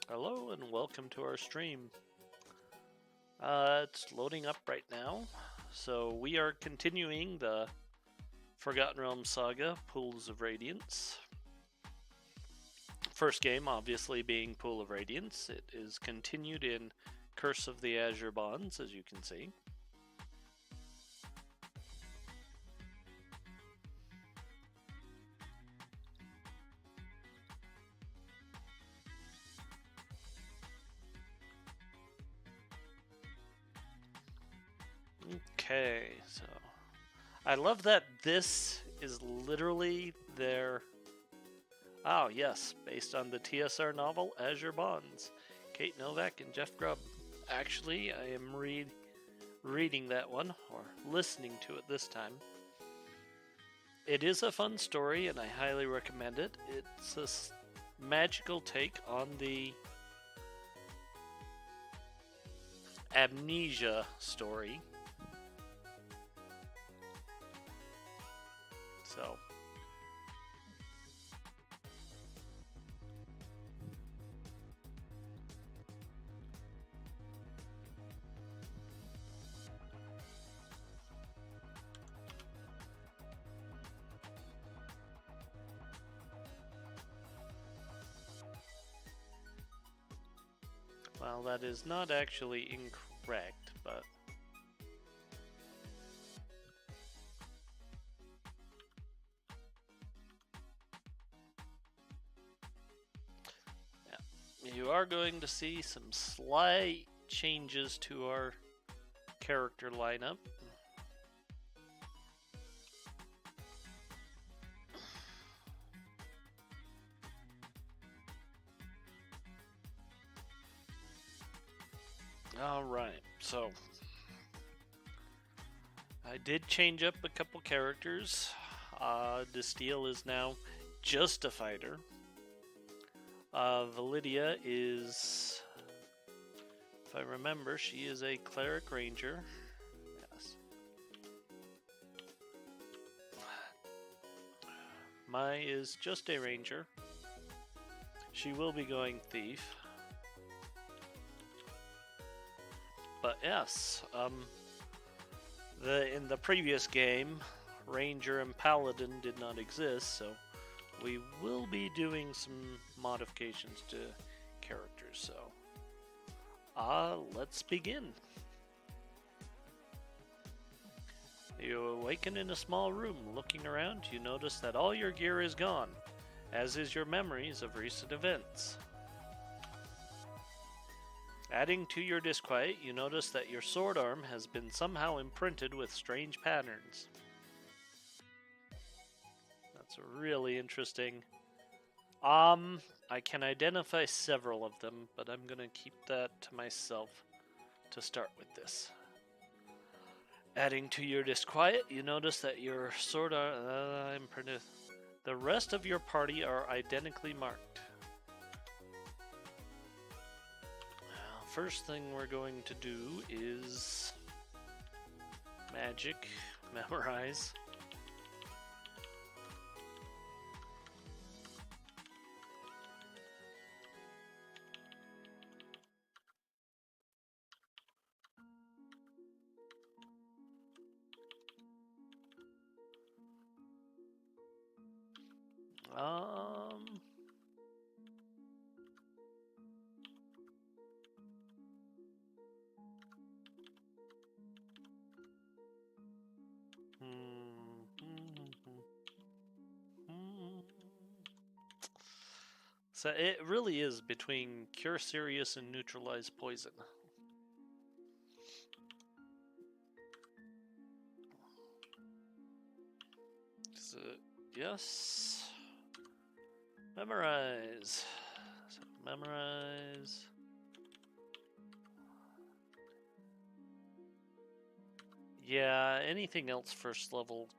Hello and welcome to our stream. It's loading up right now. So we are continuing the Forgotten Realms saga, Pools of Radiance. First game, obviously, being Pool of Radiance. It is continued in Curse of the Azure Bonds, as you can see. Okay, so I love that this is literally their. Oh, yes, based on the TSR novel Azure Bonds. Kate Novak and Jeff Grubb. Actually, I am reading that one, or listening to it this time. It is a fun story, and I highly recommend it. It's a magical take on the amnesia story. So, well, that is not actually incorrect, but yeah. You are going to see some slight changes to our character lineup. Alright, so I did change up a couple characters. Destiel is now just a fighter. Validia is, if I remember, she is a cleric ranger. Yes. Mai is just a ranger. She will be going thief. But yes, in the previous game, ranger and paladin did not exist, so we will be doing some modifications to characters. So, let's begin. You awaken in a small room. Looking around, you notice that all your gear is gone, as is your memories of recent events. Adding to your disquiet, you notice that your sword arm has been somehow imprinted with strange patterns. That's really interesting. I can identify several of them, but I'm gonna keep that to myself to start with this. Adding to your disquiet, you notice that your sword arm imprinted. The rest of your party are identically marked. First thing we're going to do is magic, memorize. Um, So it really is between cure serious and neutralize poison. So, yes. Memorize. So, memorize. Yeah, anything else first level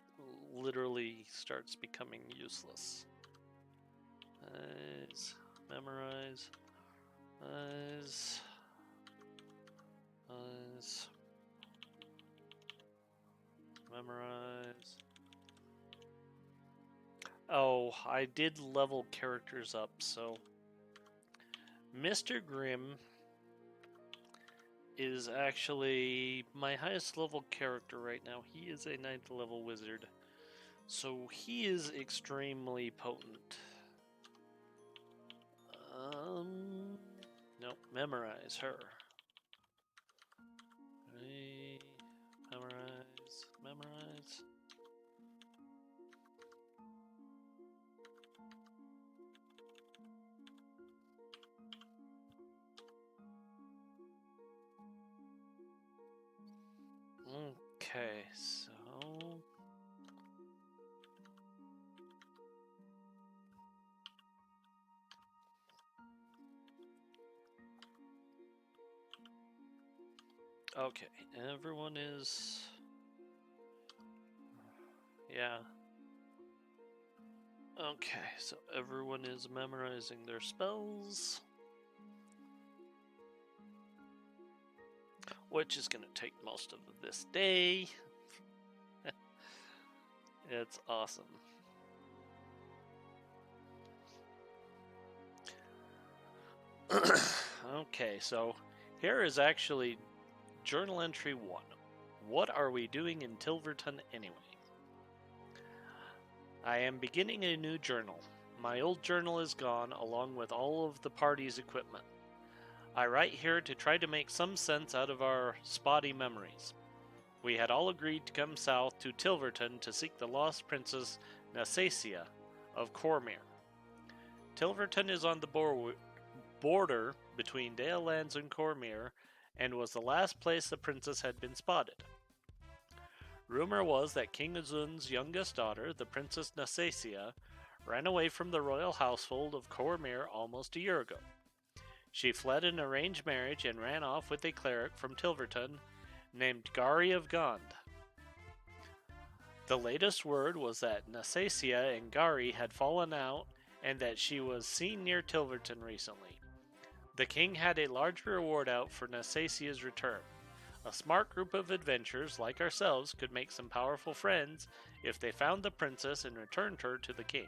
literally starts becoming useless. Memorize. Memorize. Oh, I did level characters up, so Mr. Grimm is actually my highest level character right now. He is a 9th level wizard. So he is extremely potent. Nope, memorize her. Memorize. Okay, so okay, everyone is yeah. Okay, so everyone is memorizing their spells, which is going to take most of this day. It's awesome. Okay, so here is actually journal entry 1. What are we doing in Tilverton anyway? I am beginning a new journal. My old journal is gone, along with all of the party's equipment. I write here to try to make some sense out of our spotty memories. We had all agreed to come south to Tilverton to seek the lost princess Nasacia of Cormyr. Tilverton is on the border between Dalelands and Cormyr, and was the last place the princess had been spotted. Rumor was that King Azun's youngest daughter, the Princess Nasacia, ran away from the royal household of Cormyr almost a year ago. She fled an arranged marriage and ran off with a cleric from Tilverton named Gari of Gond. The latest word was that Nasacia and Gari had fallen out and that she was seen near Tilverton recently. The king had a large reward out for Nasacia's return. A smart group of adventurers like ourselves could make some powerful friends if they found the princess and returned her to the king.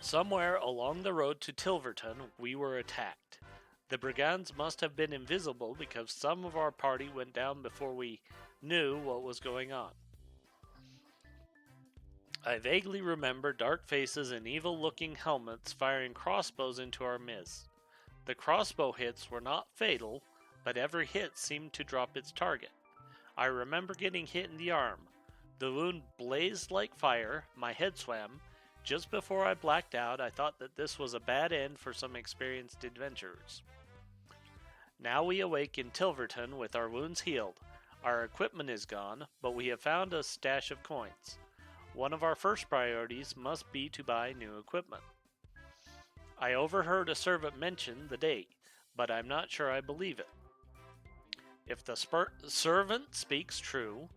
Somewhere along the road to Tilverton, we were attacked. The brigands must have been invisible because some of our party went down before we knew what was going on. I vaguely remember dark faces and evil-looking helmets firing crossbows into our midst. The crossbow hits were not fatal, but every hit seemed to drop its target. I remember getting hit in the arm. The wound blazed like fire, my head swam. Just before I blacked out, I thought that this was a bad end for some experienced adventurers. Now we awake in Tilverton with our wounds healed. Our equipment is gone, but we have found a stash of coins. One of our first priorities must be to buy new equipment. I overheard a servant mention the date, but I'm not sure I believe it. If the servant speaks true,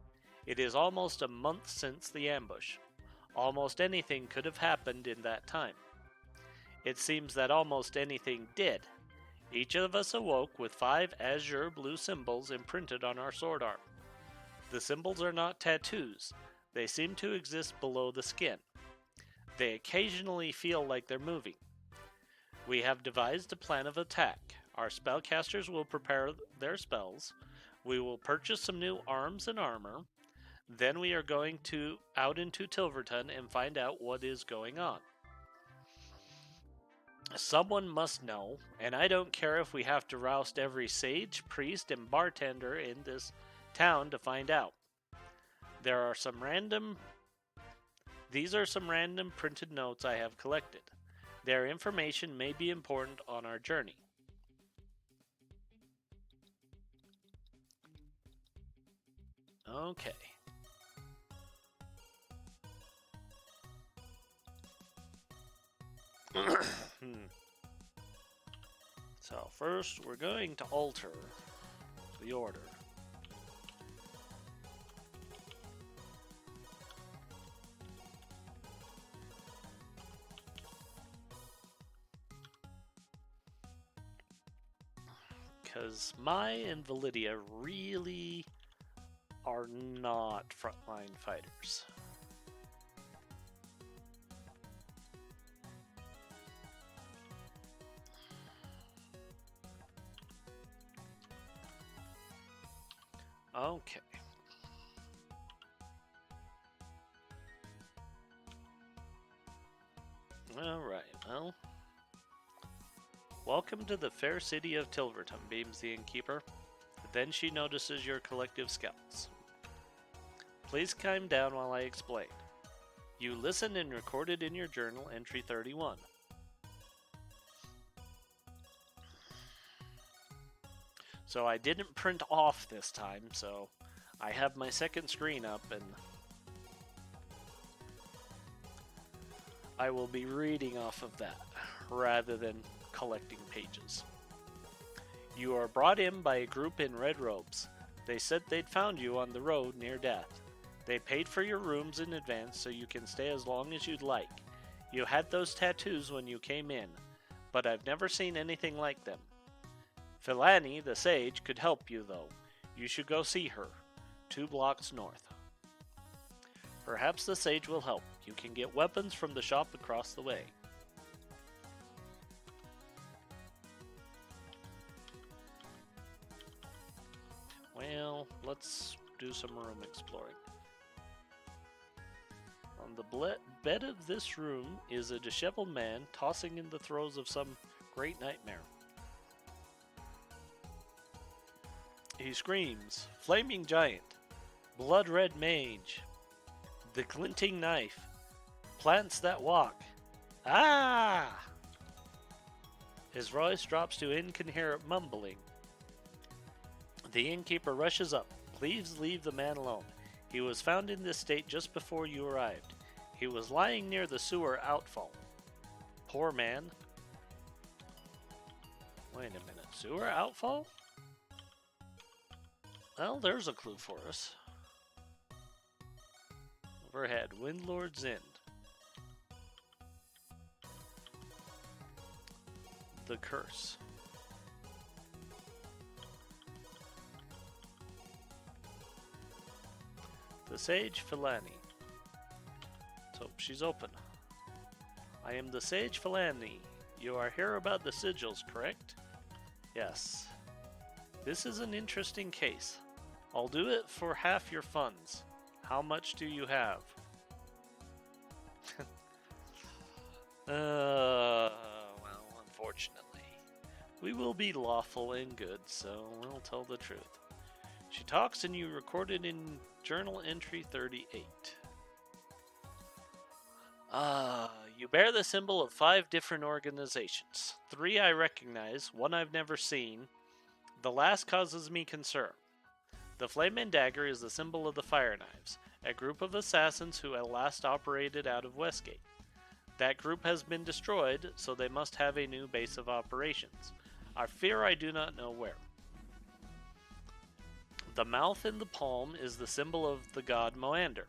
it is almost a month since the ambush. Almost anything could have happened in that time. It seems that almost anything did. Each of us awoke with 5 azure blue symbols imprinted on our sword arm. The symbols are not tattoos. They seem to exist below the skin. They occasionally feel like they're moving. We have devised a plan of attack. Our spellcasters will prepare their spells. We will purchase some new arms and armor. Then we are going out into Tilverton and find out what is going on. Someone must know, and I don't care if we have to roust every sage, priest, and bartender in this town to find out. These are some random printed notes I have collected. Their information may be important on our journey. Okay. So first we're going to alter the order. Because Mai and Validia really are not frontline fighters. Okay. Alright, well. Welcome to the fair city of Tilverton, beams the innkeeper. Then she notices your collective scouts. Please calm down while I explain. You listened and recorded in your journal entry 31. So I didn't print off this time, so I have my second screen up and I will be reading off of that rather than collecting pages. You are brought in by a group in red robes. They said they'd found you on the road near death. They paid for your rooms in advance so you can stay as long as you'd like. You had those tattoos when you came in, but I've never seen anything like them. Filani, the sage, could help you though. You should go see her, 2 blocks north. Perhaps the sage will help. You can get weapons from the shop across the way. Well, let's do some room exploring. On the bed of this room is a disheveled man tossing in the throes of some great nightmare. He screams, Flaming Giant, Blood-Red Mage, the Glinting Knife, Plants That Walk. Ah! His voice drops to incoherent mumbling. The innkeeper rushes up. Please leave the man alone. He was found in this state just before you arrived. He was lying near the sewer outfall. Poor man. Wait a minute. Sewer outfall? Well, there's a clue for us. Overhead, Windlord's End. The Curse. The Sage Filani. So, she's open. I am the Sage Filani. You are here about the sigils, correct? Yes. This is an interesting case. I'll do it for half your funds. How much do you have? Well, unfortunately. We will be lawful and good, so we'll tell the truth. She talks and you recorded in journal entry 38. You bear the symbol of 5 different organizations. 3 I recognize, 1 I've never seen. The last causes me concern. The Flame and Dagger is the symbol of the Fire Knives, a group of assassins who at last operated out of Westgate. That group has been destroyed, so they must have a new base of operations. I fear I do not know where. The mouth in the palm is the symbol of the god Moander.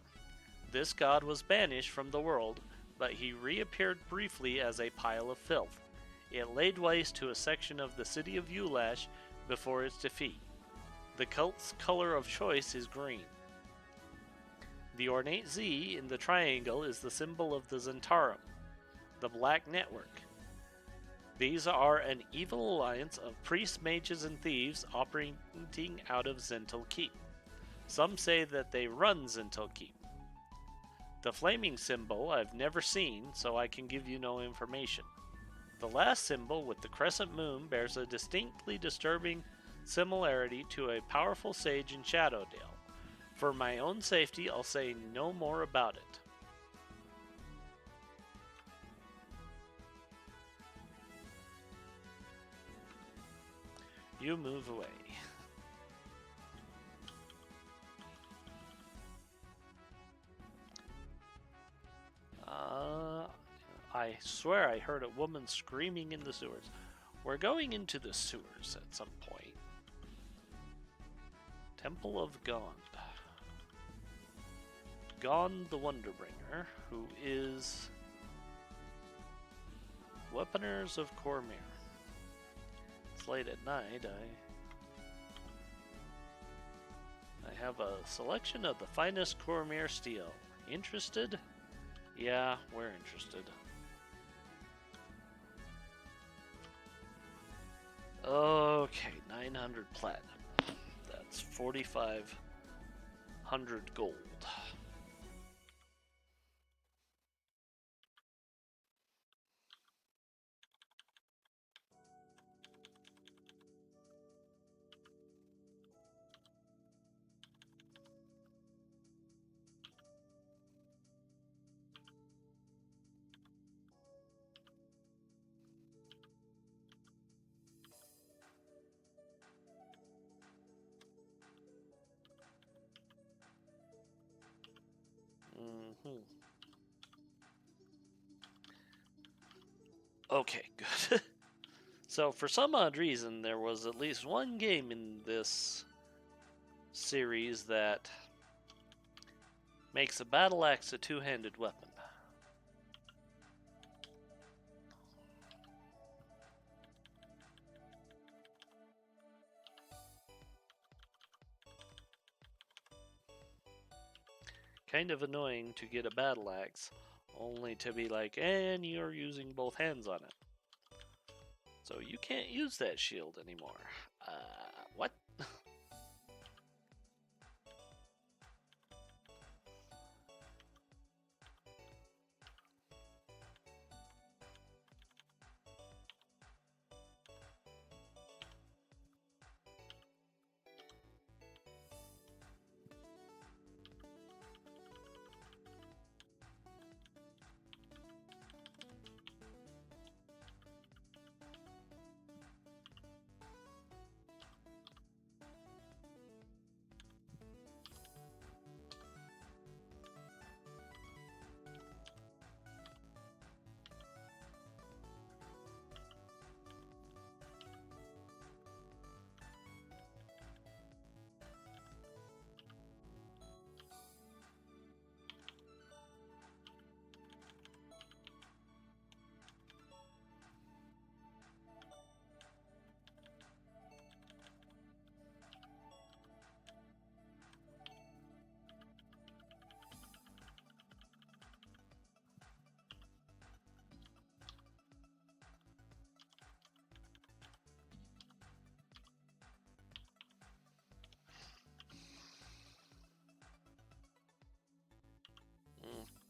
This god was banished from the world, but he reappeared briefly as a pile of filth. It laid waste to a section of the city of Ulash before its defeat. The cult's color of choice is green. The ornate Z in the triangle is the symbol of the Zentarum, the Black Network. These are an evil alliance of priests, mages, and thieves operating out of Zental Keep. Some say that they run Zental Keep. The flaming symbol I've never seen, so I can give you no information. The last symbol with the crescent moon bears a distinctly disturbing similarity to a powerful sage in Shadowdale. For my own safety, I'll say no more about it. You move away. I swear I heard a woman screaming in the sewers. We're going into the sewers at some point. Temple of Gond. Gond the Wonderbringer, who is Weaponers of Cormyr. It's late at night. I have a selection of the finest Cormyr steel. Interested? Yeah, we're interested. Okay, 900 platinum. It's 4,500 gold. Okay, good. So, for some odd reason, there was at least one game in this series that makes a battle axe a two-handed weapon. Kind of annoying to get a battle axe, only to be like, and you're using both hands on it. So you can't use that shield anymore. What?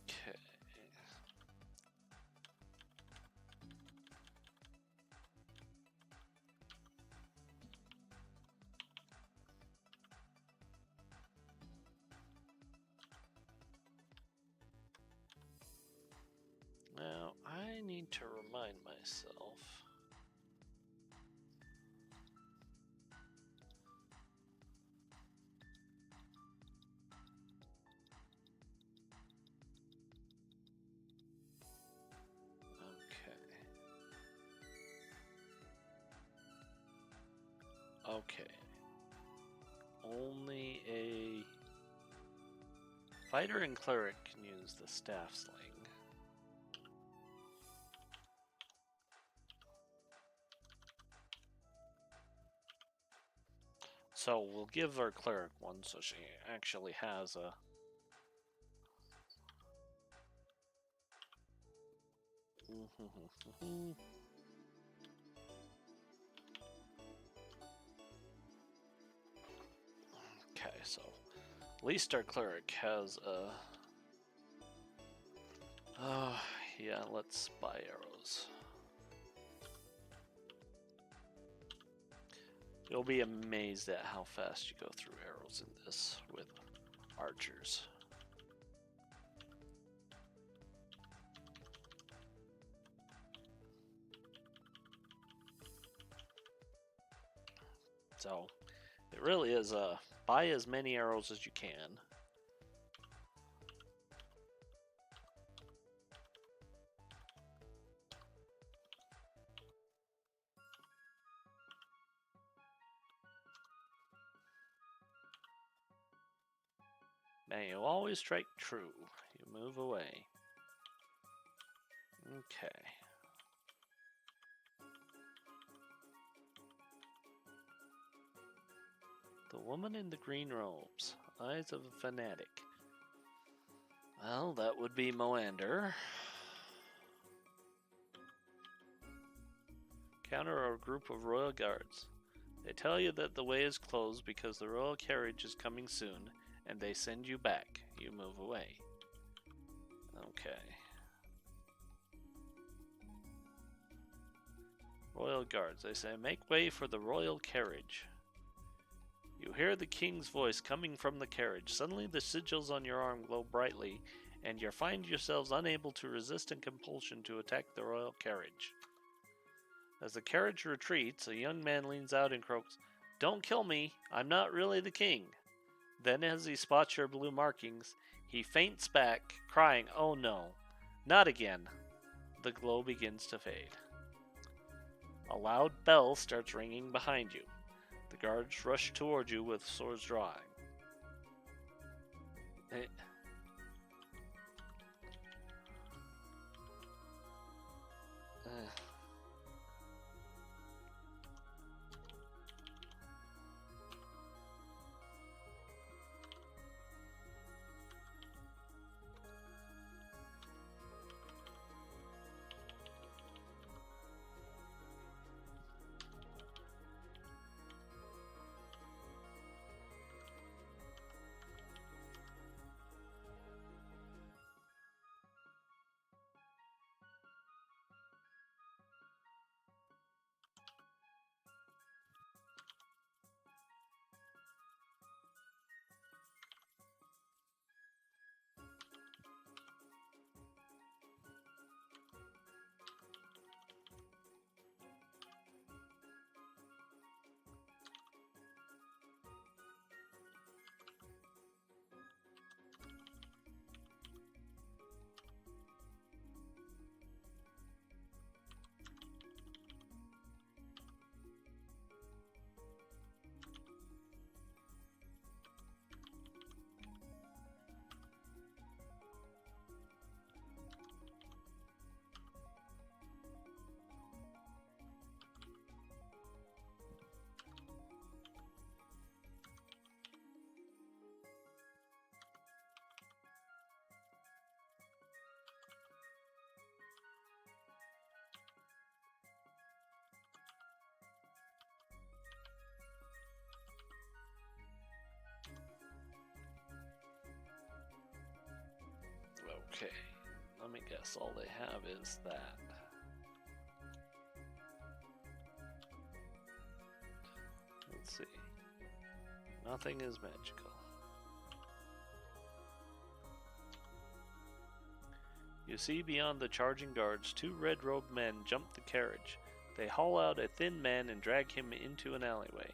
Okay. Now, I need to remind myself. Okay. Only a fighter and cleric can use the staff sling. So we'll give our cleric one so she actually has a... Okay, so at least our cleric has a... yeah, let's buy arrows. You'll be amazed at how fast you go through arrows in this with archers. So, it really is buy as many arrows as you can. Man, you always strike true. You move away. Okay. The woman in the green robes. Eyes of a fanatic. Well, that would be Moander. Counter a group of royal guards. They tell you that the way is closed because the royal carriage is coming soon, and they send you back. You move away. Okay. Royal guards. They say, make way for the royal carriage. You hear the king's voice coming from the carriage. Suddenly the sigils on your arm glow brightly, and you find yourselves unable to resist a compulsion to attack the royal carriage. As the carriage retreats, a young man leans out and croaks, "Don't kill me, I'm not really the king." Then as he spots your blue markings, he faints back, crying, "Oh no, not again." The glow begins to fade. A loud bell starts ringing behind you. The guards rush toward you with swords drawing. Okay, let me guess, all they have is that. Let's see. Nothing is magical. You see beyond the charging guards, two red-robed men jump the carriage. They haul out a thin man and drag him into an alleyway.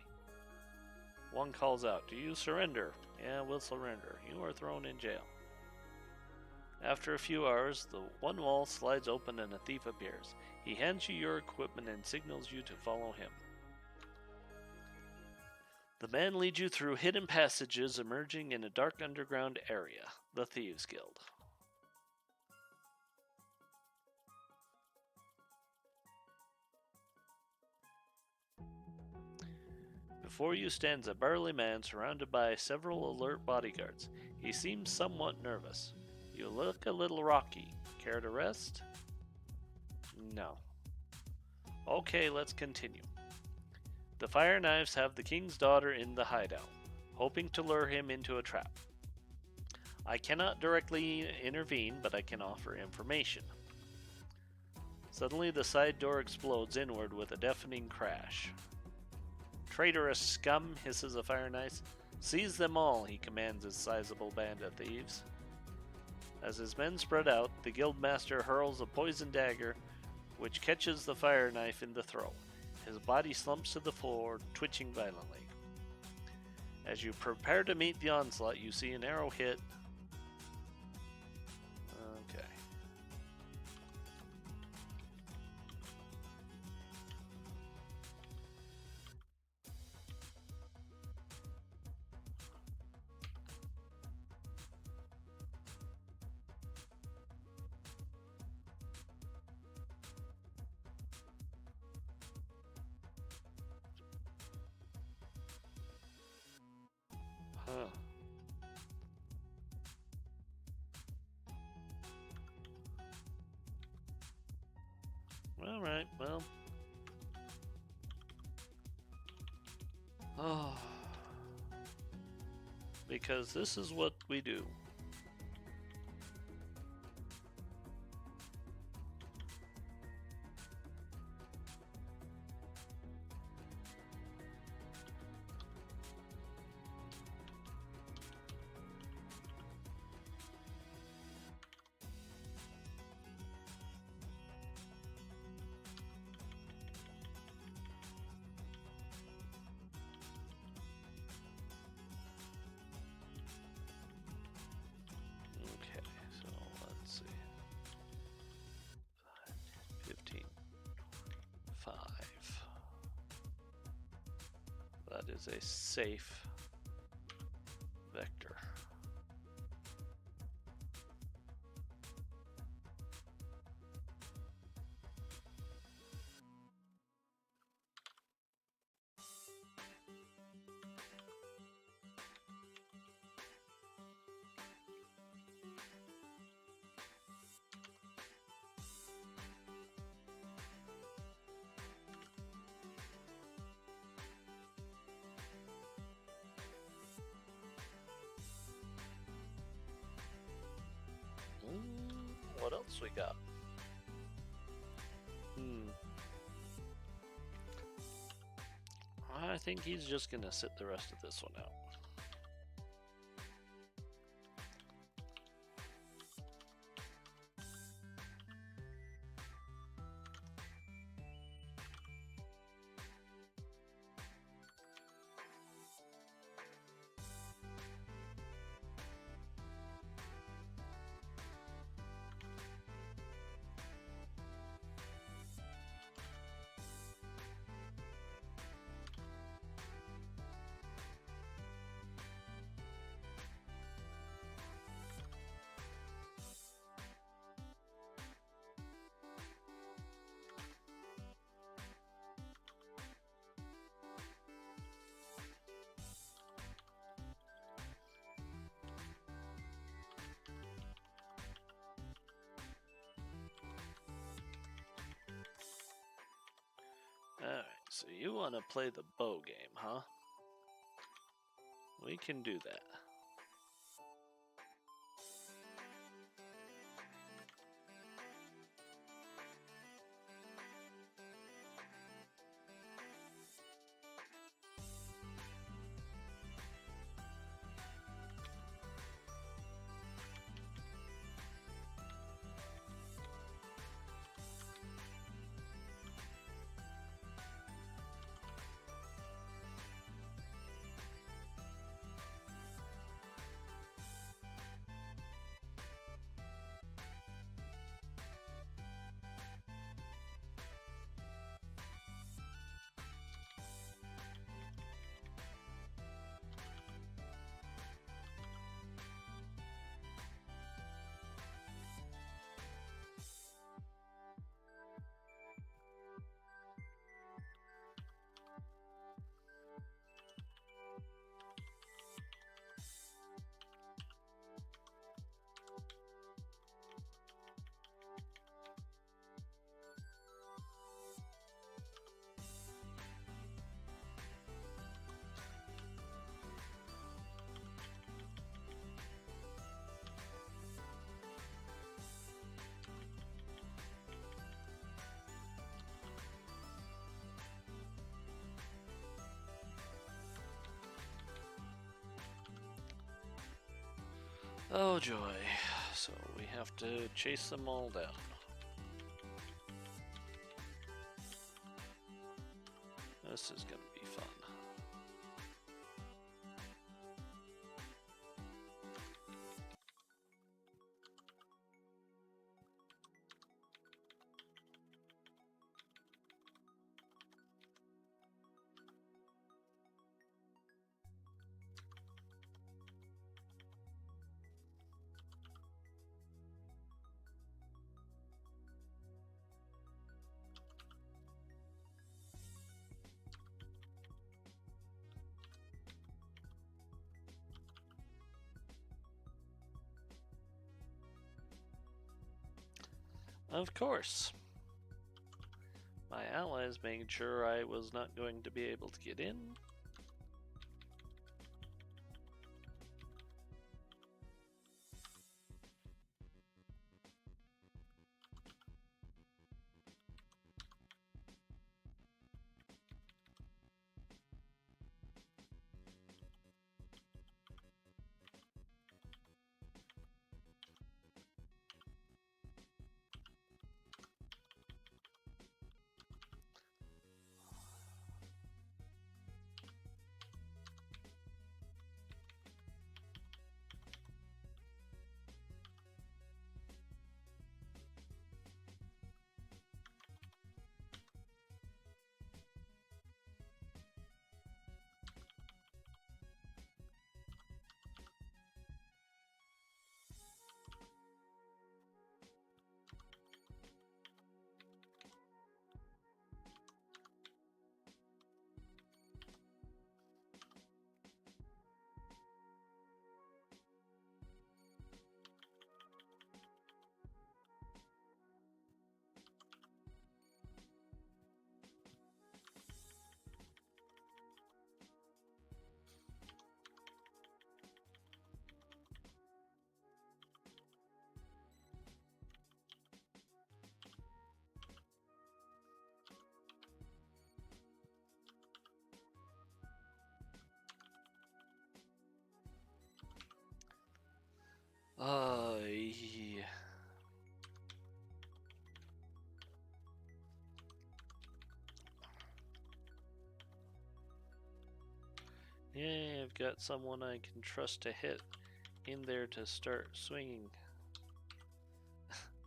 One calls out, "Do you surrender?" "Yeah, we'll surrender." "You are thrown in jail." After a few hours, the one wall slides open and a thief appears. He hands you your equipment and signals you to follow him. The man leads you through hidden passages, emerging in a dark underground area, the Thieves' Guild. Before you stands a burly man surrounded by several alert bodyguards. He seems somewhat nervous. You look a little rocky. Care to rest? No. Okay, let's continue. The Fire Knives have the king's daughter in the hideout, hoping to lure him into a trap. I cannot directly intervene, but I can offer information. Suddenly, the side door explodes inward with a deafening crash. "Traitorous scum," hisses a Fire Knight. "Seize them all," he commands his sizable band of thieves. As his men spread out, the guildmaster hurls a poison dagger, which catches the fire knife in the throat. His body slumps to the floor, twitching violently. As you prepare to meet the onslaught, you see an arrow hit. Okay. Huh. Alright, well. Oh. Because this is what we do. Okay, so let's see. 15, 5. That is a safe vector. What else we got? I think he's just gonna sit the rest of this one out. Alright, so you want to play the bow game, huh? We can do that. Oh joy. So we have to chase them all down. This is gonna be fun. Of course. My allies made sure I was not going to be able to get in. Yeah, I've got someone I can trust to hit in there to start swinging.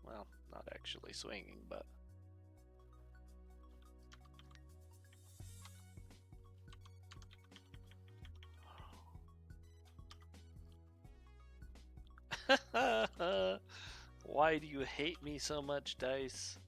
Well, not actually swinging, but... Why do you hate me so much, Dice?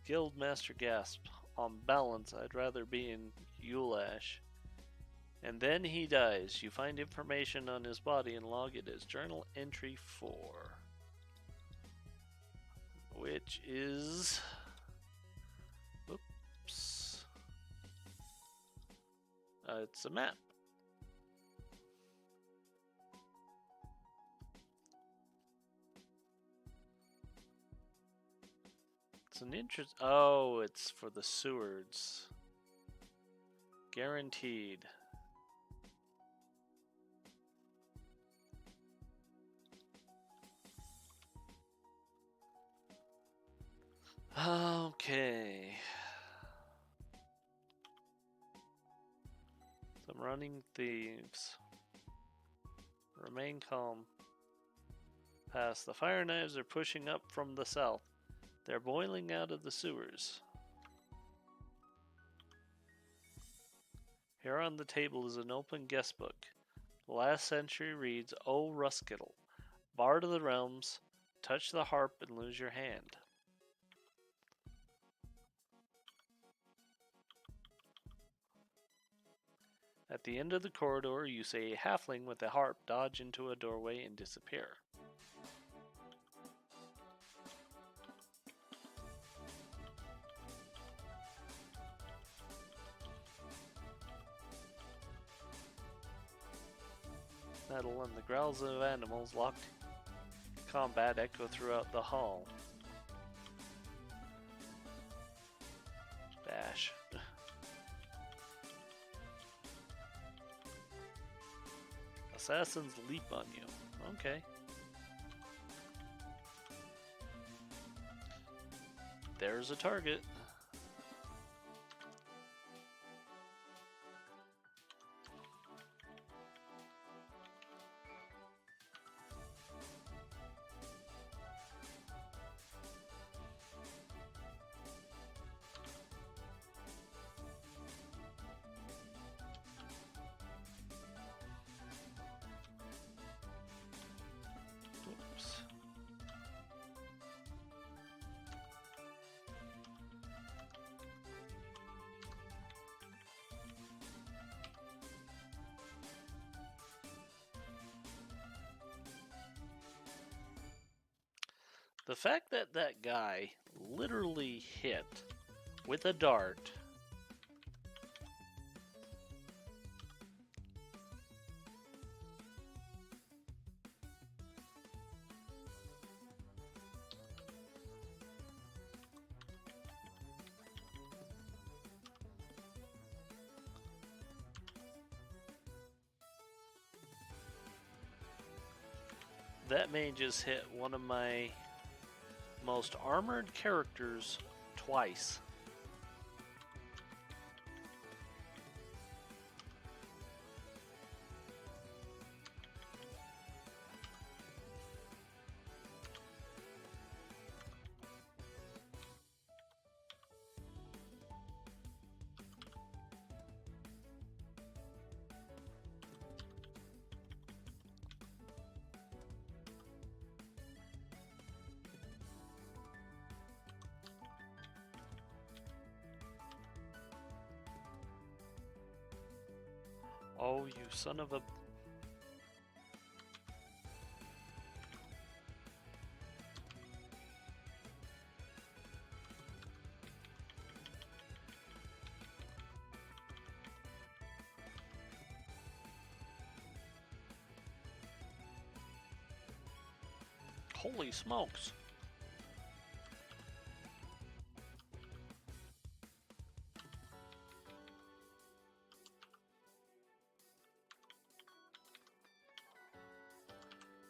Guildmaster gasp. On balance, I'd rather be in Ulash. And then he dies. You find information on his body and log it as Journal Entry 4. Which is... Oops. It's a map. It's an interest... Oh, it's for the Sewards. Guaranteed. Okay. Some running thieves. Remain calm. Pass. The fire knives are pushing up from the south. They're boiling out of the sewers. Here on the table is an open guest book. The last century reads, O Ruskittle, Bard of the Realms, touch the harp and lose your hand. At the end of the corridor, you see a halfling with a harp dodge into a doorway and disappear. Metal and the growls of animals locked combat echo throughout the hall. Bash. Assassins leap on you. Okay. There's a target. The fact that that guy literally hit with a dart that may just hit one of my most armored characters twice. Oh, you son of a... Holy smokes.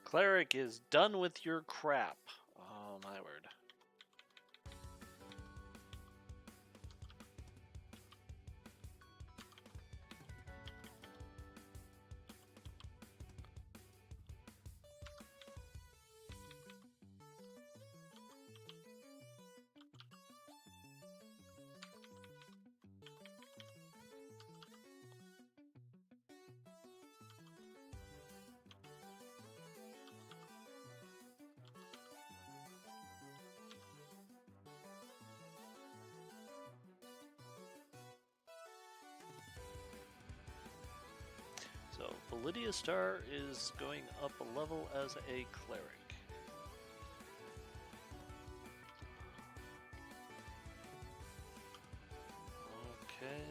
Cleric is done with your crap. Oh my word. So, Validia Star is going up a level as a cleric. Okay.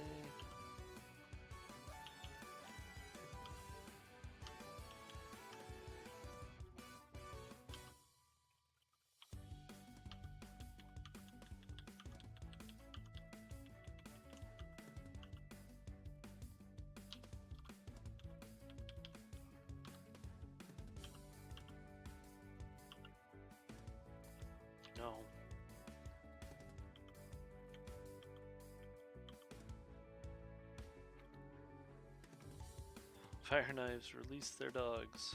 No. Fire knives release their dogs.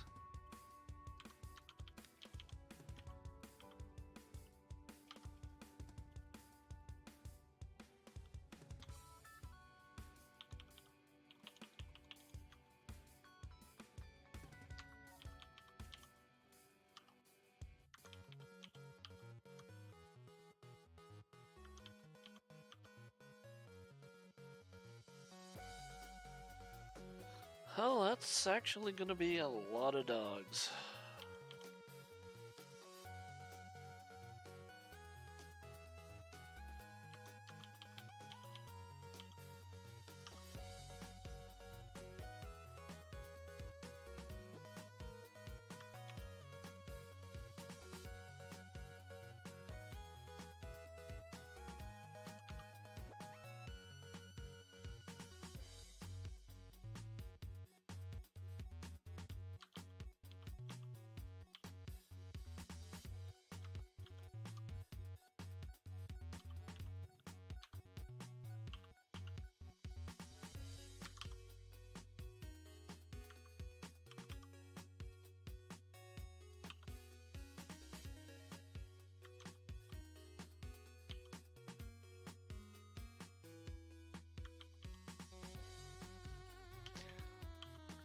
Oh, that's actually going to be a lot of dogs.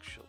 Actually.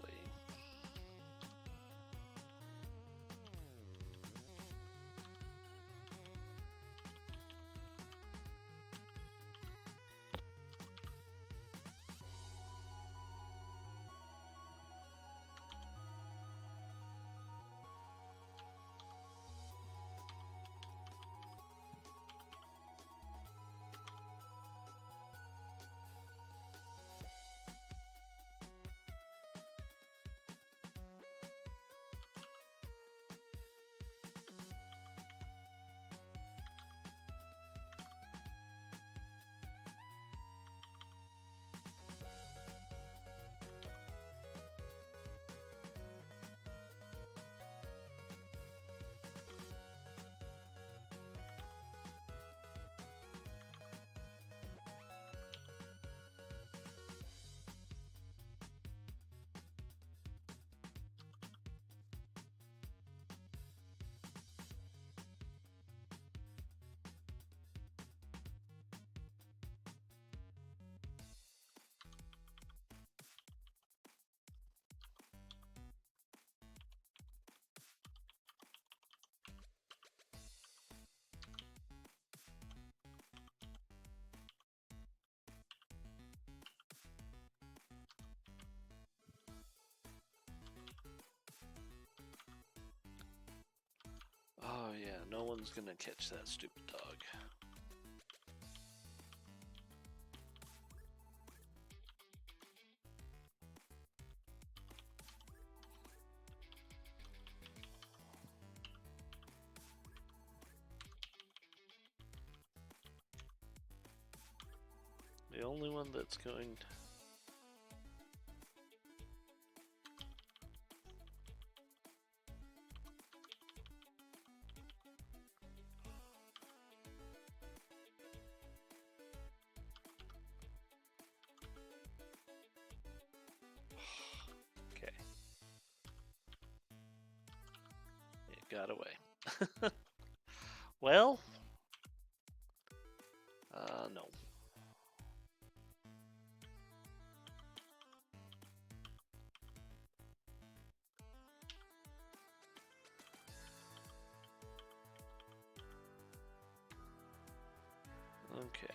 Oh yeah, no one's gonna catch that stupid dog. The only one that's going to... Okay. It got away. Well, no. Okay.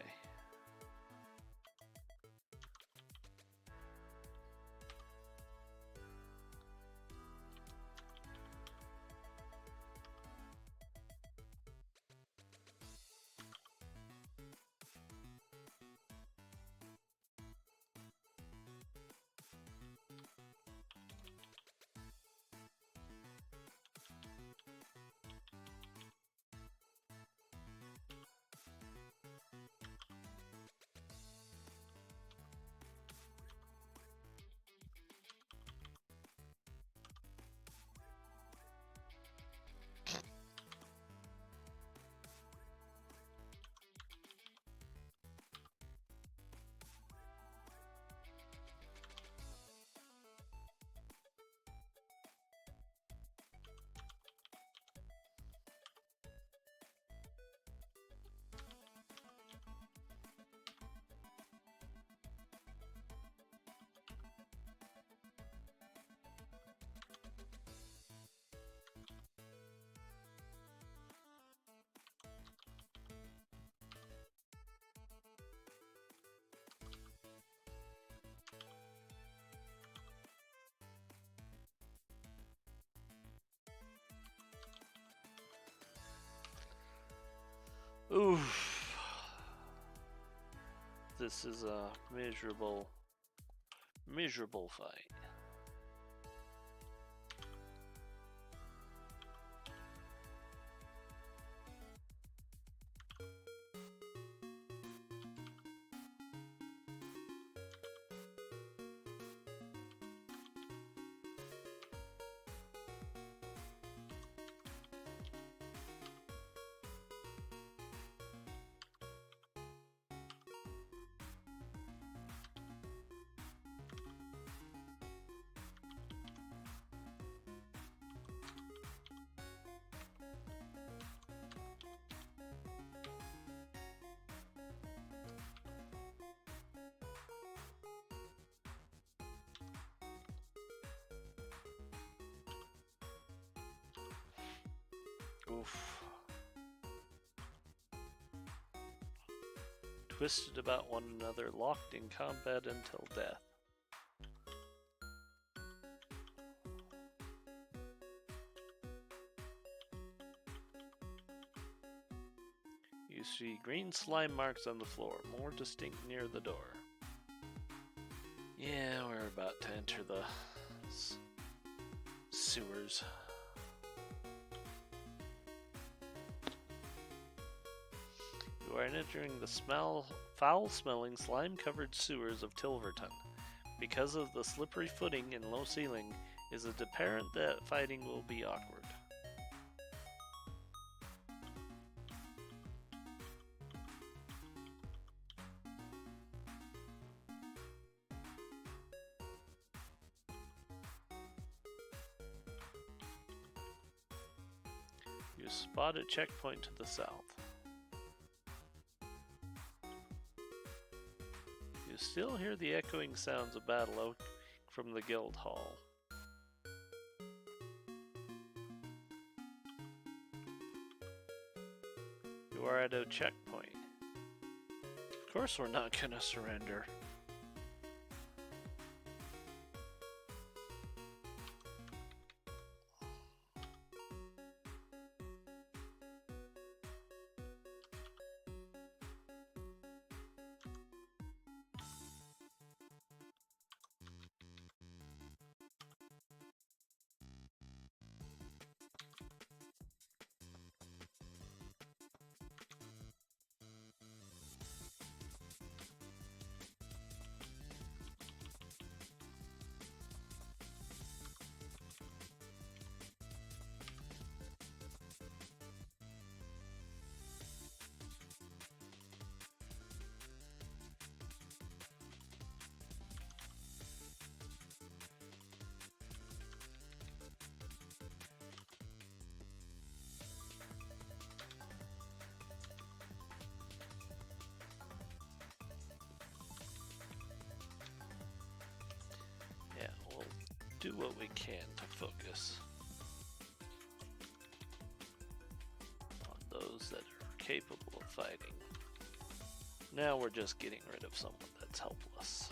Oof. This is a miserable, miserable fight. Oof. Twisted about one another, locked in combat until death. You see green slime marks on the floor, more distinct near the door. Yeah, we're about to enter the sewers. You are entering the foul-smelling, slime-covered sewers of Tilverton. Because of the slippery footing and low ceiling, it is apparent that fighting will be awkward. You spot a checkpoint to the south. You still hear the echoing sounds of battle out from the guild hall. You are at a checkpoint. Of course we're not gonna surrender. do what we can to focus on those that are capable of fighting. Now we're just getting rid of someone that's helpless.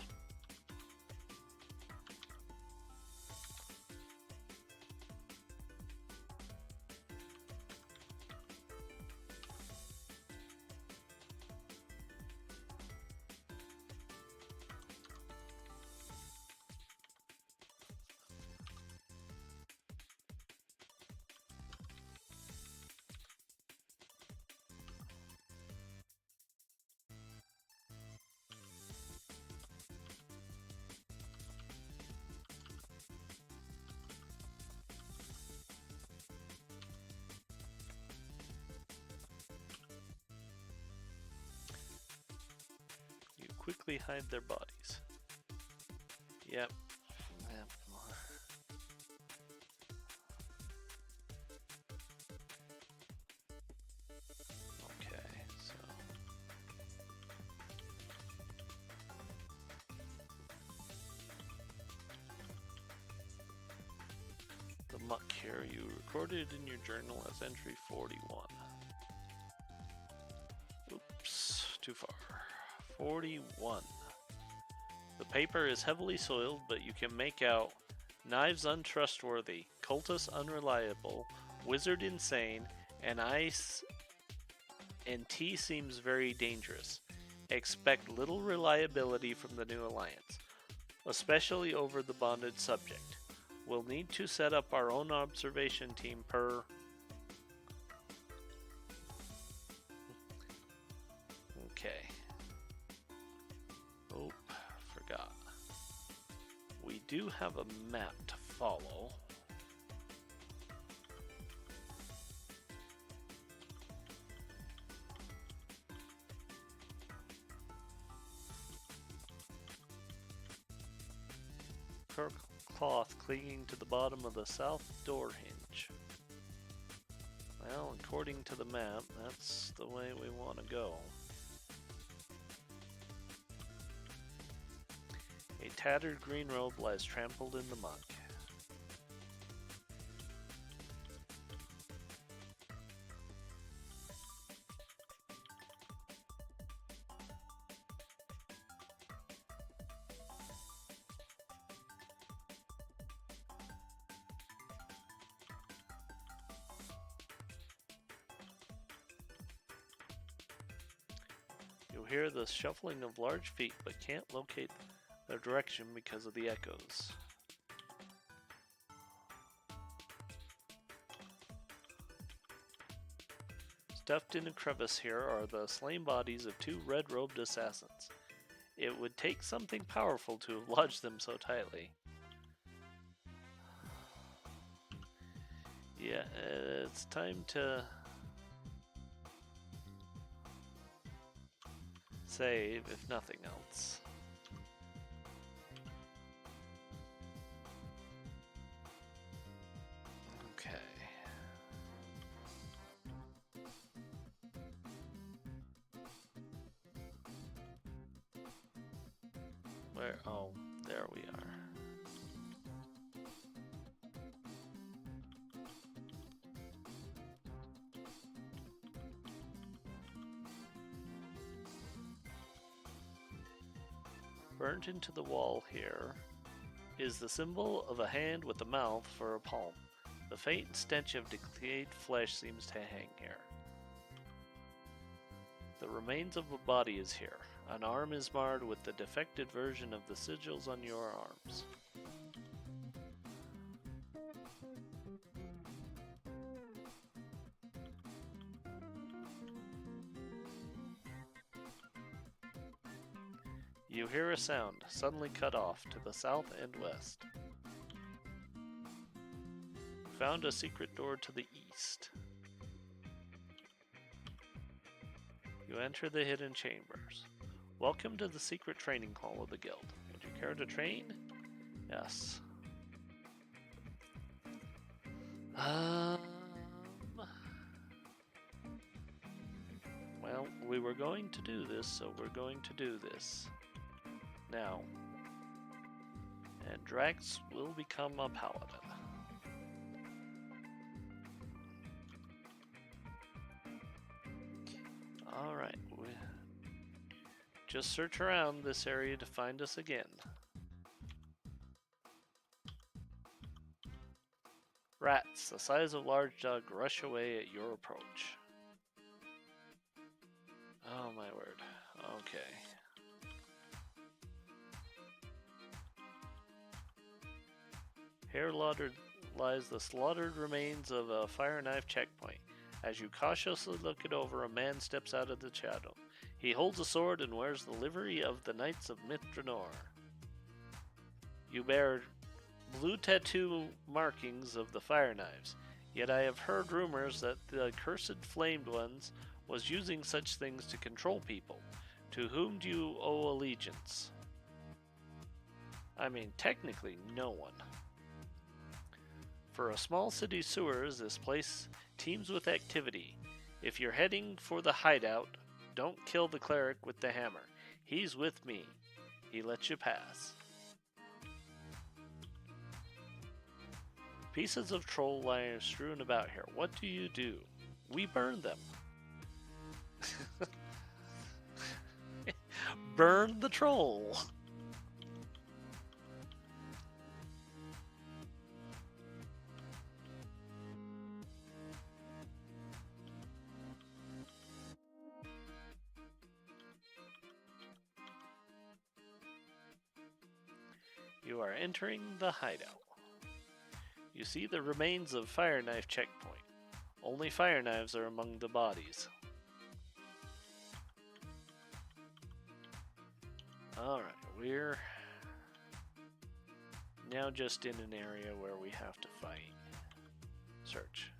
Quickly hide their bodies. Yep. Okay, so the muck here you recorded in your journal as entry 41. Oops, too far. 41. The paper is heavily soiled, but you can make out knives untrustworthy, cultist unreliable, wizard insane, and ice and tea seems very dangerous. Expect little reliability from the new alliance, especially over the bonded subject. We'll need to set up our own observation team per... Okay. Oh, forgot. We do have a map to follow. Cork cloth clinging to the bottom of the south door hinge. Well, according to the map, that's the way we want to go. A tattered green robe lies trampled in the muck. You hear the shuffling of large feet but can't locate their direction because of the echoes. Stuffed in a crevice here are the slain bodies of two red-robed assassins. It would take something powerful to have lodged them so tightly. Yeah, it's time to save, if nothing else. Okay. Where? Oh, there we are. Burnt into the wall here is the symbol of a hand with a mouth for a palm. The faint stench of decayed flesh seems to hang here. The remains of a body is here. An arm is marred with the defected version of the sigils on your arms. You hear a sound, suddenly cut off to the south and west. Found a secret door to the east. You enter the hidden chambers. Welcome to the secret training hall of the guild. Would you care to train? Yes. Well, we were going to do this, so we're going to do this. Now. And Drax will become a paladin. Alright, just search around this area to find us again. Rats, the size of large dog, rush away at your approach. Oh my word. Okay. Here lies the slaughtered remains of a fire knife checkpoint. As you cautiously look it over, a man steps out of the shadow. He holds a sword and wears the livery of the Knights of Mithranor. You bear blue tattoo markings of the fire knives, yet I have heard rumors that the accursed Flamed Ones was using such things to control people. To whom do you owe allegiance? I mean, technically, no one. For a small city sewers, this place teems with activity. If you're heading for the hideout, don't kill the cleric with the hammer. He's with me. He lets you pass. Pieces of troll lie strewn about here. What do? We burn them. Burn the troll. You are entering the hideout. You see the remains of fire knife checkpoint. Only fire knives are among the bodies. Alright, we're now just in an area where we have to fight. Search.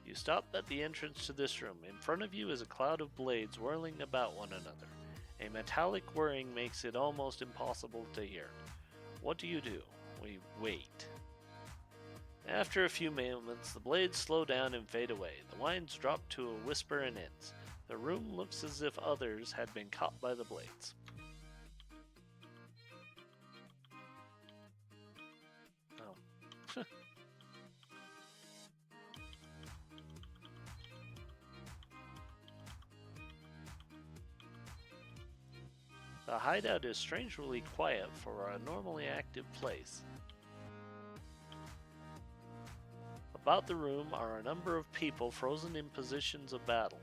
You stop at the entrance to this room. In front of you is a cloud of blades whirling about one another. A metallic whirring makes it almost impossible to hear. What do? We wait. After a few moments, the blades slow down and fade away. The whines drop to a whisper and ends. The room looks as if others had been caught by the blades. Oh. The hideout is strangely quiet for a normally active place. About the room are a number of people frozen in positions of battle.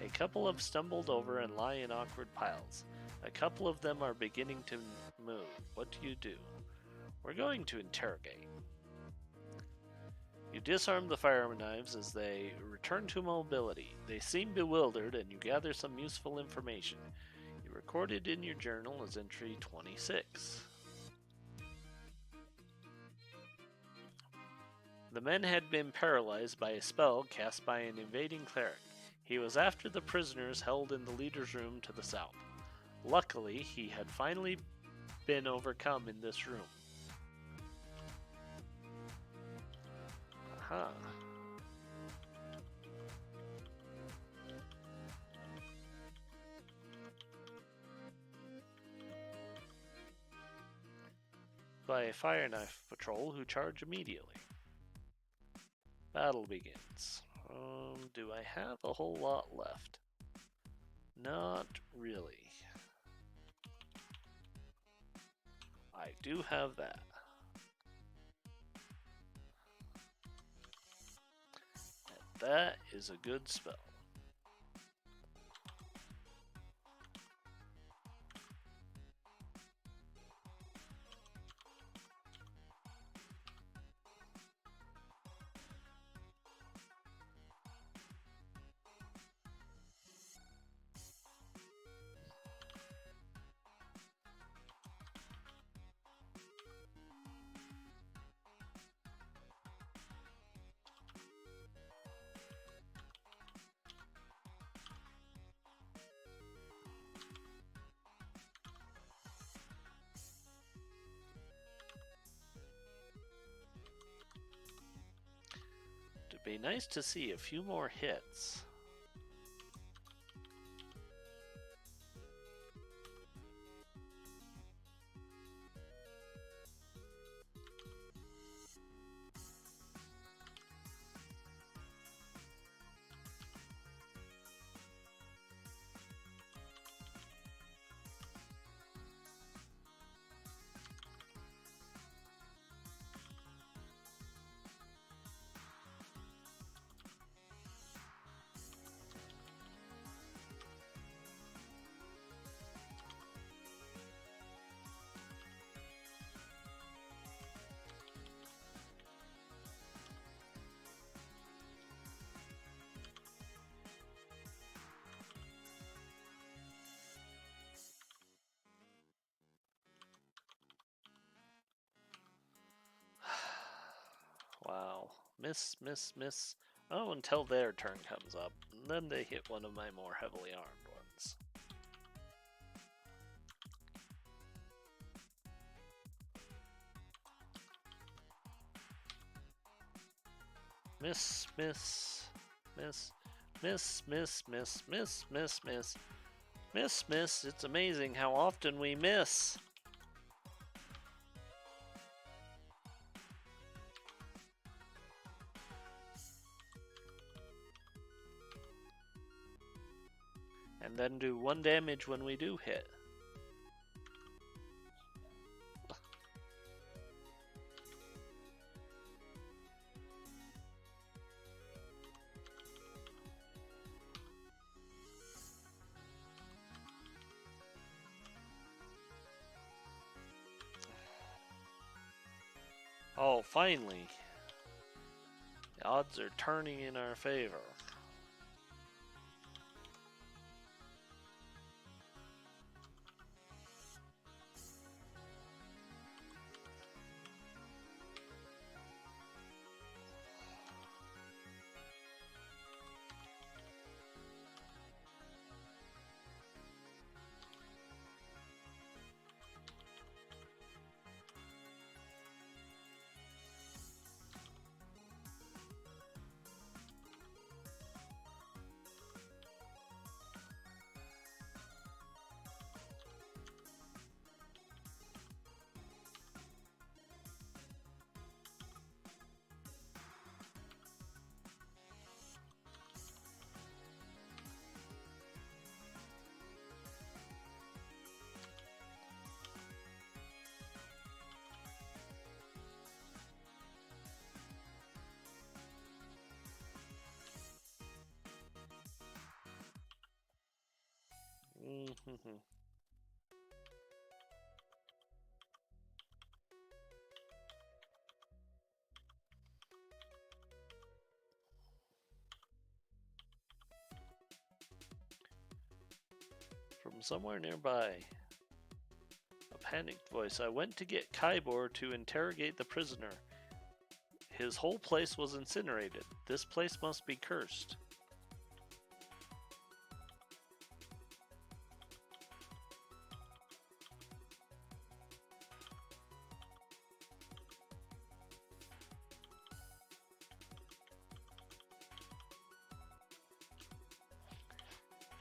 A couple have stumbled over and lie in awkward piles. A couple of them are beginning to move. What do? We're going to interrogate. You disarm the fire knives as they return to mobility. They seem bewildered and you gather some useful information. You record it in your journal as entry 26. The men had been paralyzed by a spell cast by an invading cleric. He was after the prisoners held in the leader's room to the south. Luckily, he had finally been overcome in this room. Aha. By a fire knife patrol who charge immediately. Battle begins. Do I have a whole lot left? Not really. I do have that. And that is a good spell. It'd be nice to see a few more hits. Miss, miss, miss. Oh, until their turn comes up. And then they hit one of my more heavily armed ones. Miss, miss, miss, miss, miss, miss, miss, miss, miss, miss, miss. It's amazing how often we miss. And then do 1 damage when we do hit. Oh, finally. The odds are turning in our favor. From somewhere nearby, a panicked voice. I went to get Kybor to interrogate the prisoner. His whole place was incinerated. This place must be cursed.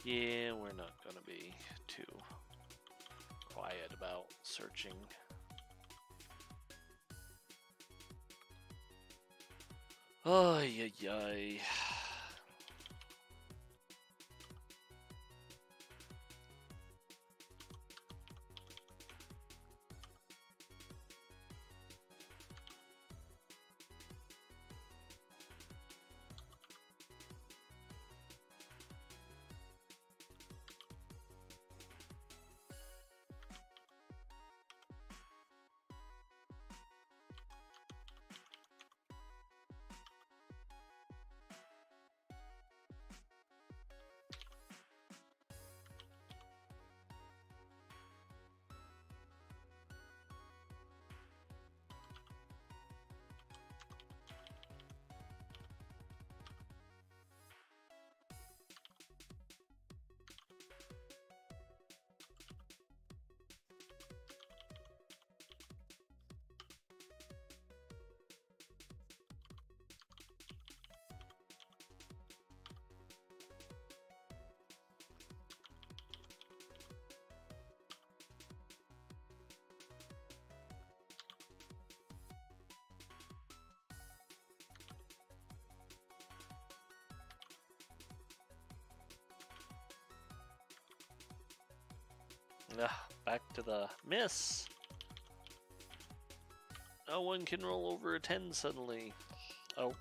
Yeah, we're not gonna be too quiet about searching. Ay, ay, ay. Back to the miss. No one can roll over a 10 suddenly. Oh,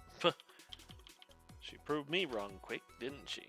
she proved me wrong quick, didn't she?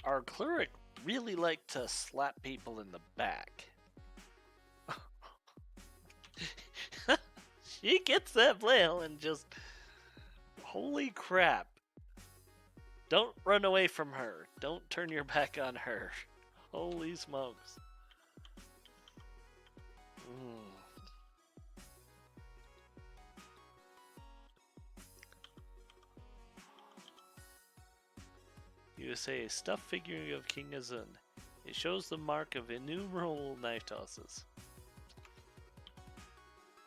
our cleric really liked to slap people in the back. She gets that flail and just... Holy crap. Don't run away from her. Don't turn your back on her. Holy smokes. You say a stuffed figure of King Azun. It shows the mark of innumerable knife tosses.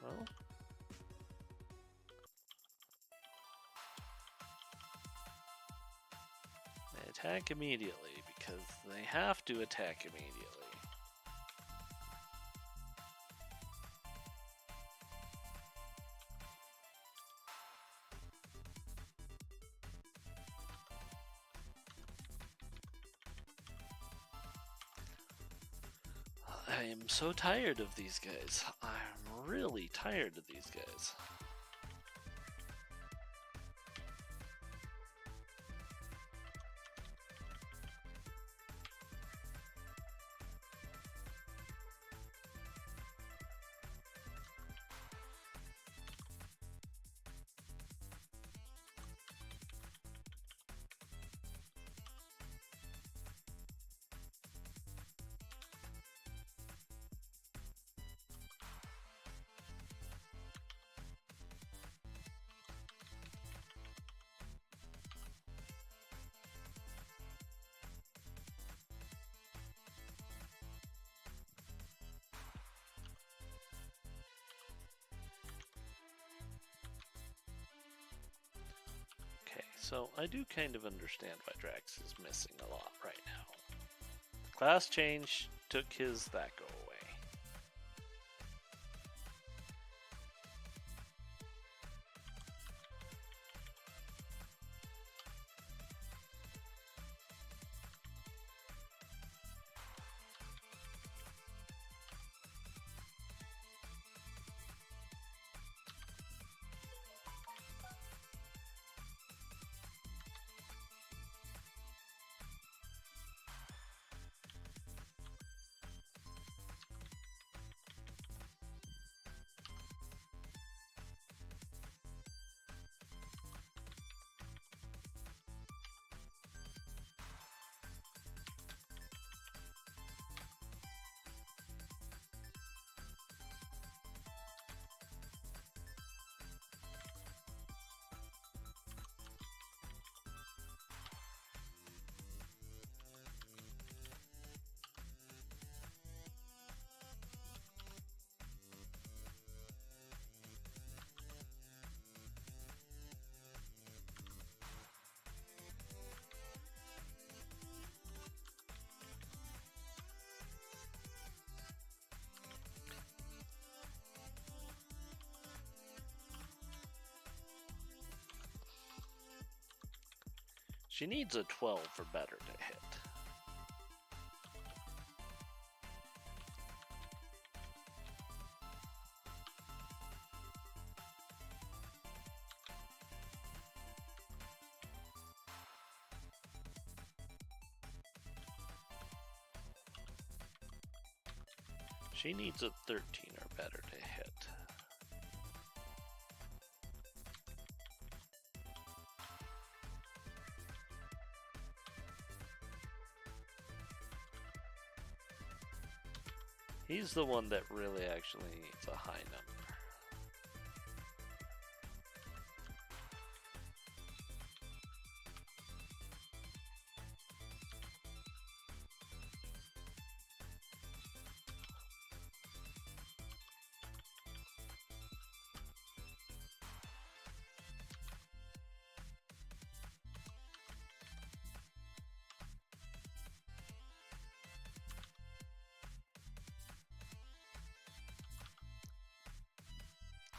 Well, they attack immediately because they have to attack immediately. I am so tired of these guys. I'm really tired of these guys. Okay, so I do kind of understand why Drax is missing a lot right now. Class change took his that go away. She needs a 12 for better to hit. She needs a 13 or better to hit. He's the one that really actually needs a high number.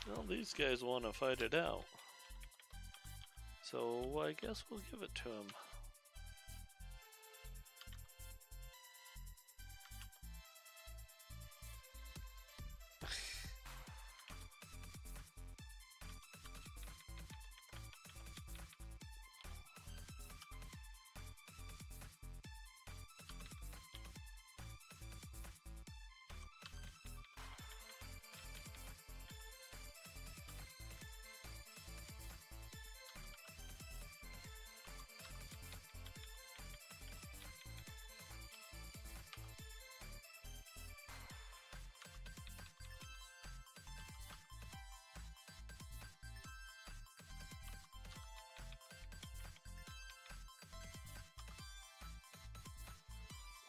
Well, these guys want to fight it out. So I guess we'll give it to him.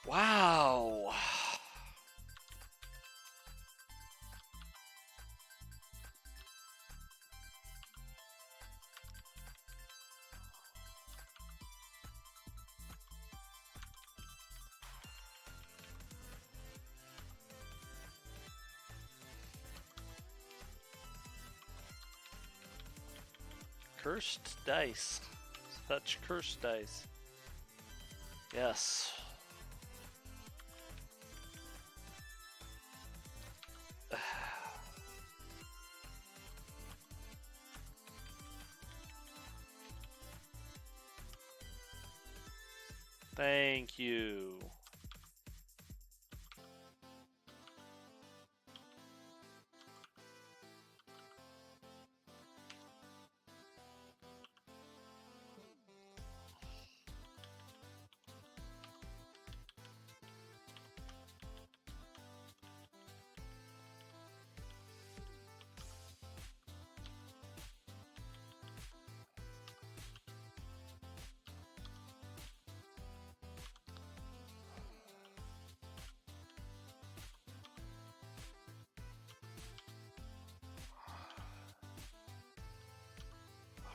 Wow. Cursed dice. Such cursed dice. Yes. Thank you.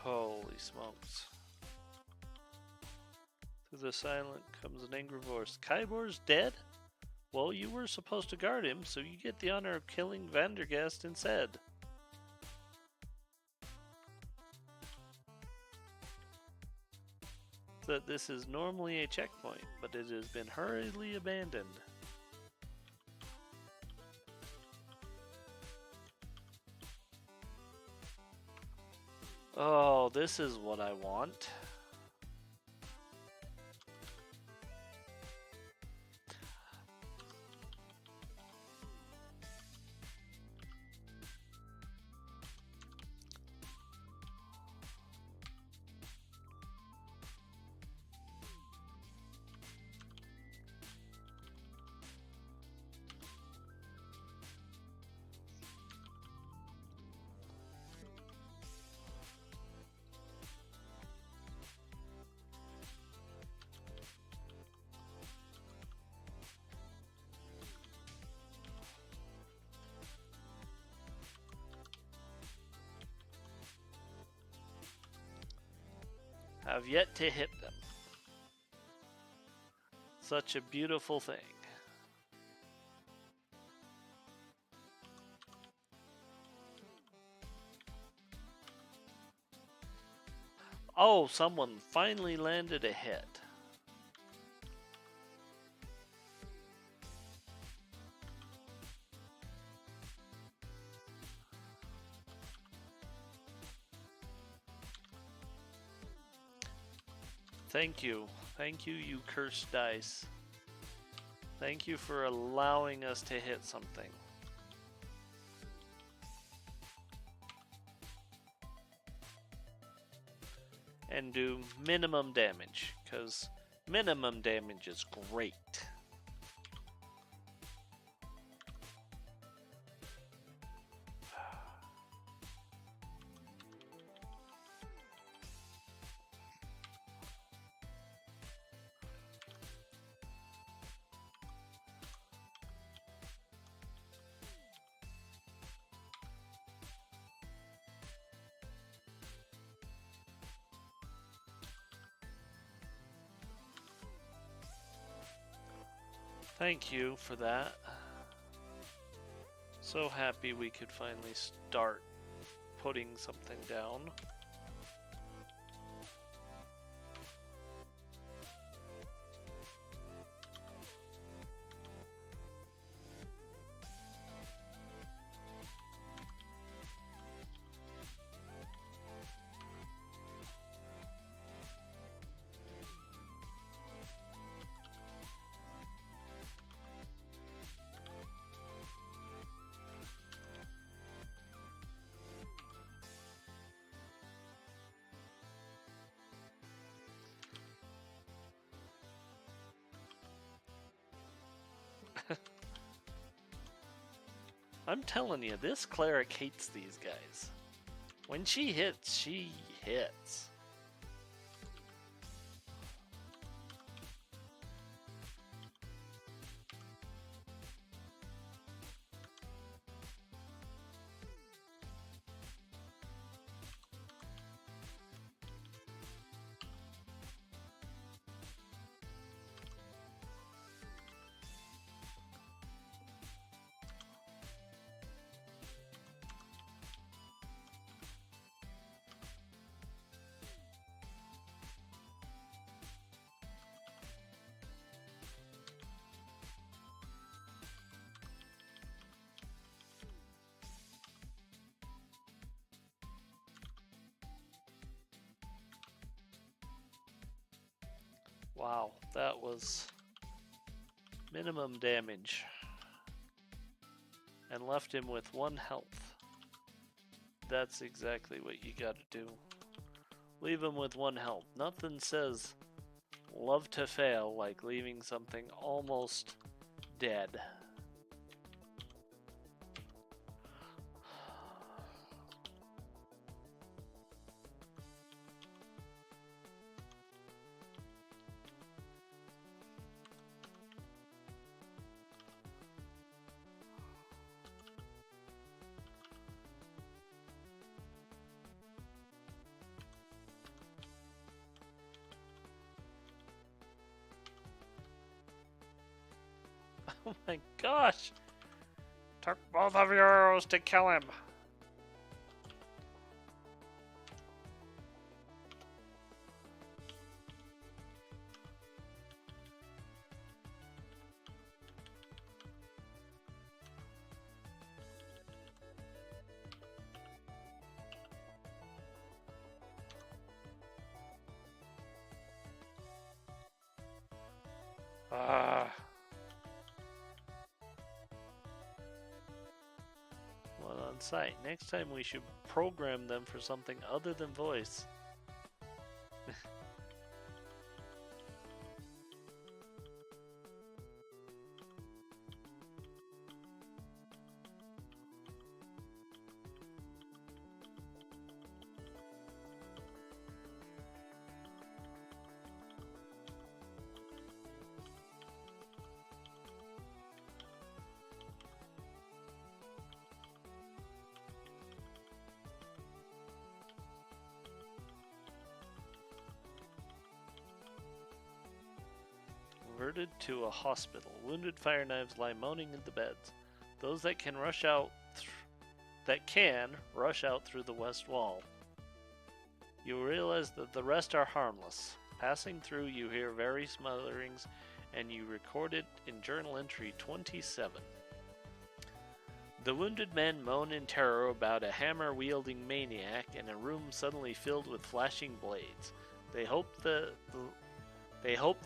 Holy smokes. Through the silent comes an angry voice. Kybor's dead? Well, you were supposed to guard him, so you get the honor of killing Vandergast instead. That this is normally a checkpoint, but it has been hurriedly abandoned. Oh, this is what I want. Have yet to hit them. Such a beautiful thing. Oh, someone finally landed a hit. Thank you. Thank you, you cursed dice. Thank you for allowing us to hit something. And do minimum damage, because minimum damage is great. Thank you for that. So happy we could finally start putting something down. I'm telling you, this cleric hates these guys. When she hits, she hits. Wow, that was minimum damage. And left him with 1 health. That's exactly what you gotta do. Leave him with 1 health. Nothing says love to fail like leaving something almost dead. Oh my gosh! Took both of your arrows to kill him! Ah. One on site. Next time we should program them for something other than voice. Converted to a hospital. Wounded fire knives lie moaning in the beds. Those that can rush out through the west wall. You realize that the rest are harmless. Passing through, you hear various mutterings, and you record it in journal entry 27. The wounded men moan in terror about a hammer-wielding maniac in a room suddenly filled with flashing blades. They hope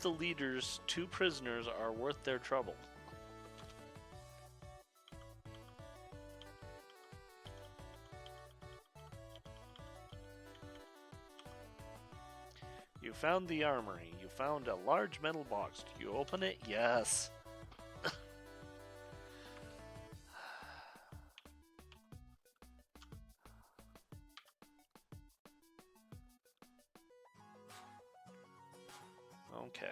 the leader's 2 prisoners are worth their trouble. You found the armory. You found a large metal box. Do you open it? Yes. Okay.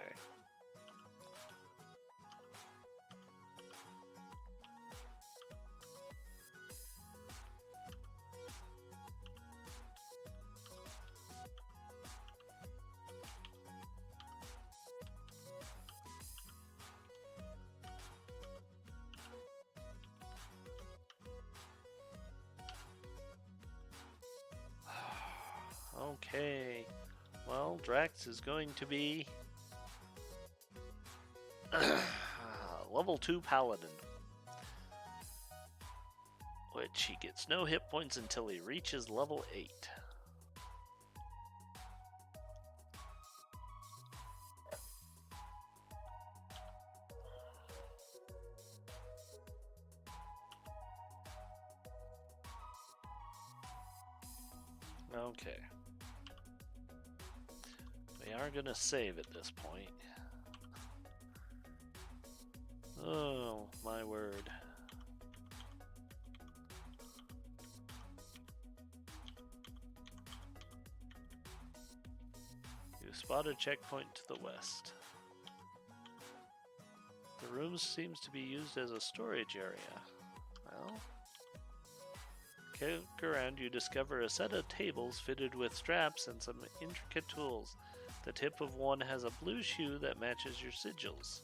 Okay. Well, Drax is going to be level 2 paladin, which he gets no hit points until he reaches level 8. Okay. We are going to save at this point. Oh, my word. You spot a checkpoint to the west. The room seems to be used as a storage area. Well, look around, you discover a set of tables fitted with straps and some intricate tools. The tip of one has a blue shoe that matches your sigils.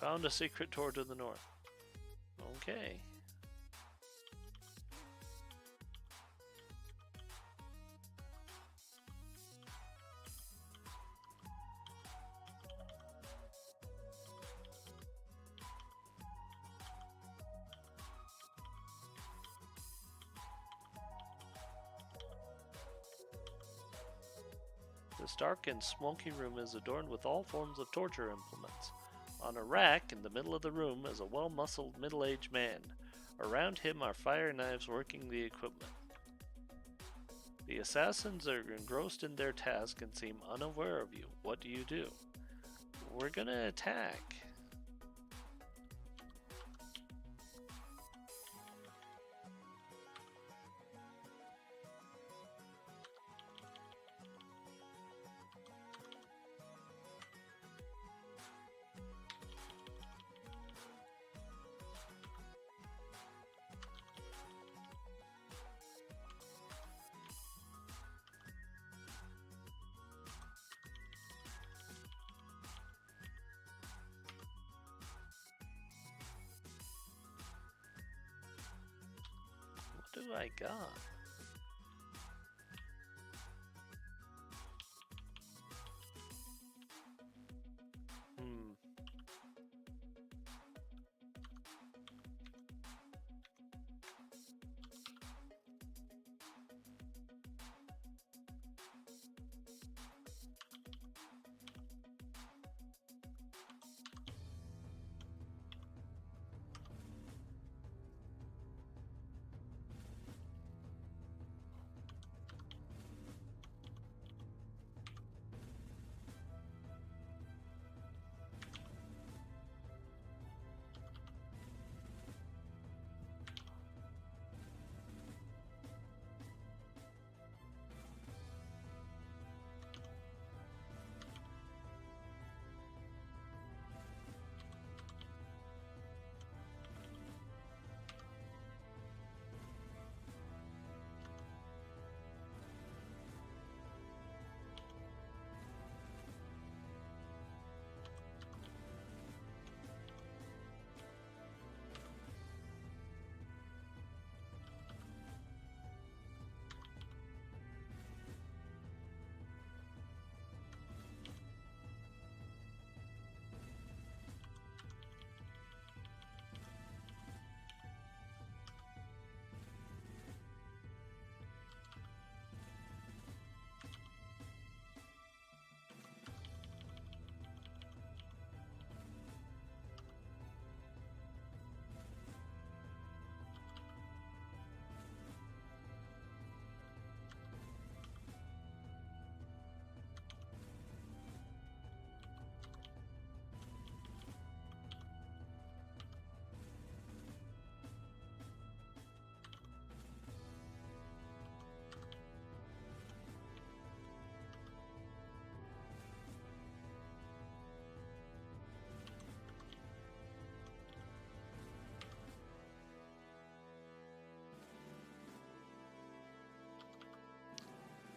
Found a secret door to the north. Okay. This dark and smoky room is adorned with all forms of torture implements. On a rack in the middle of the room is a well-muscled middle-aged man. Around him are fire knives working the equipment. The assassins are engrossed in their task and seem unaware of you. What do you do? We're gonna attack. What do I got?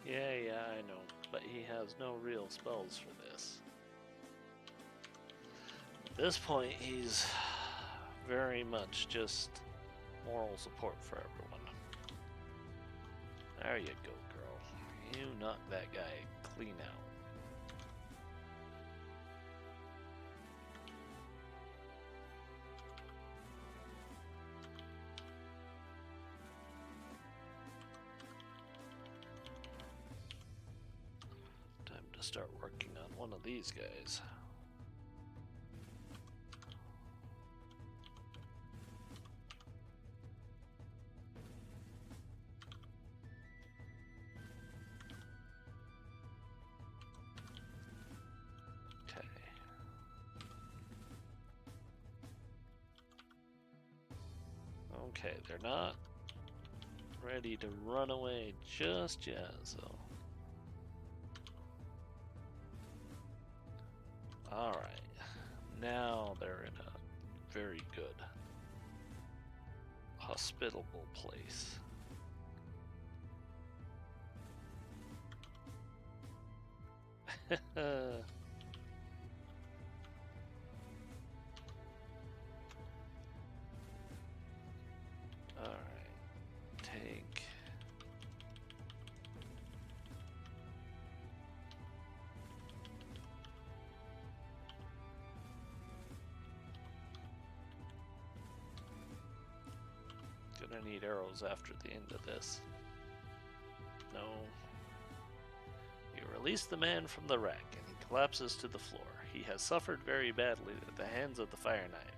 Yeah, I know, but he has no real spells for this. At this point, he's very much just moral support for everyone. There you go, girl. You knocked that guy clean out. Time to start working on one of these guys. Okay, they're not ready to run away just yet, so. Alright, now they're in a very good, hospitable place. gonna need arrows after the end of this. No. You release the man from the wreck, and he collapses to the floor. He has suffered very badly at the hands of the Fire Knight.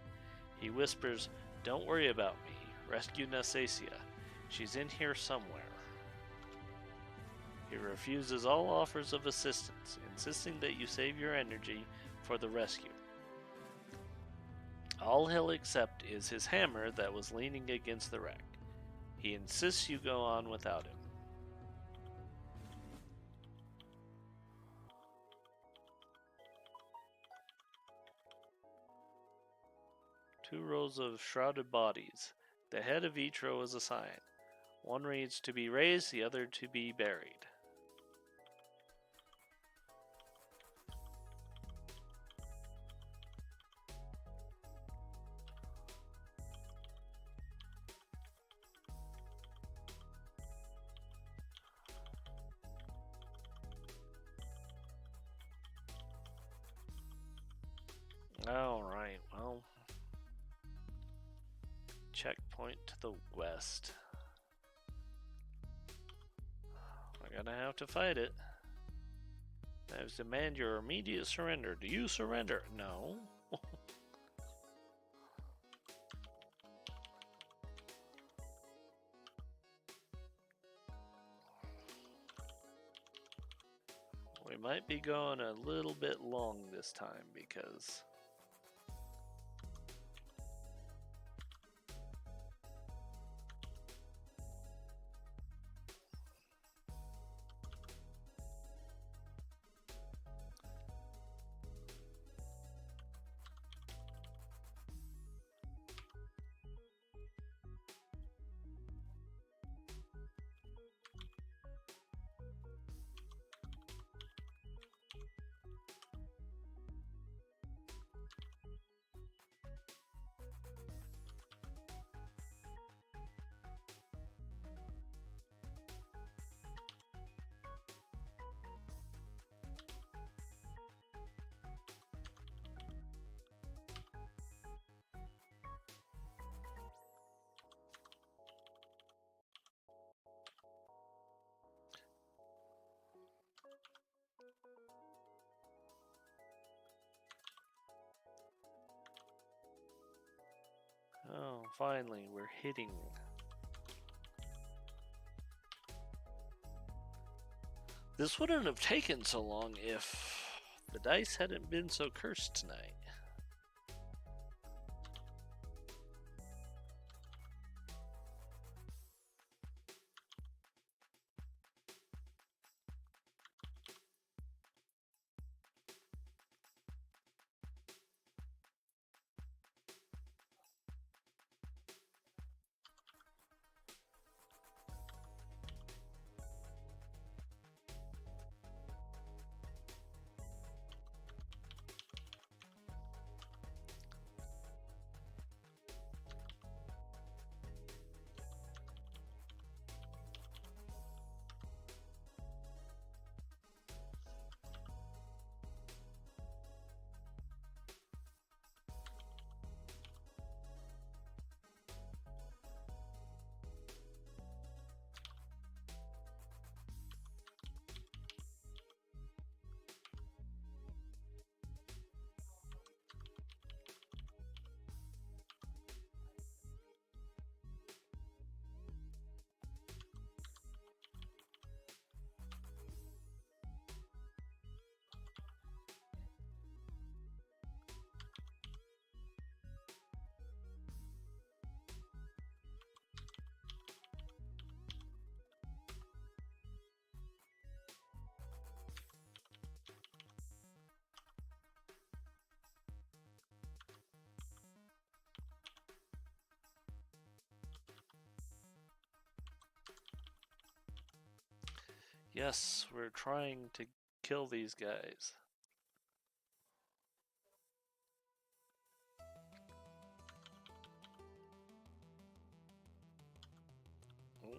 He whispers, "Don't worry about me. Rescue Nasasia. She's in here somewhere." He refuses all offers of assistance, insisting that you save your energy for the rescue. All he'll accept is his hammer that was leaning against the wreck. He insists you go on without him. Two rows of shrouded bodies. The head of each row is a sign. One reads to be raised, the other to be buried. Alright, well. Checkpoint to the west. We're gonna have to fight it. I demand your immediate surrender. Do you surrender? No. We might be going a little bit long this time because oh, finally, we're hitting. This wouldn't have taken so long if the dice hadn't been so cursed tonight. Yes, we're trying to kill these guys. Oh.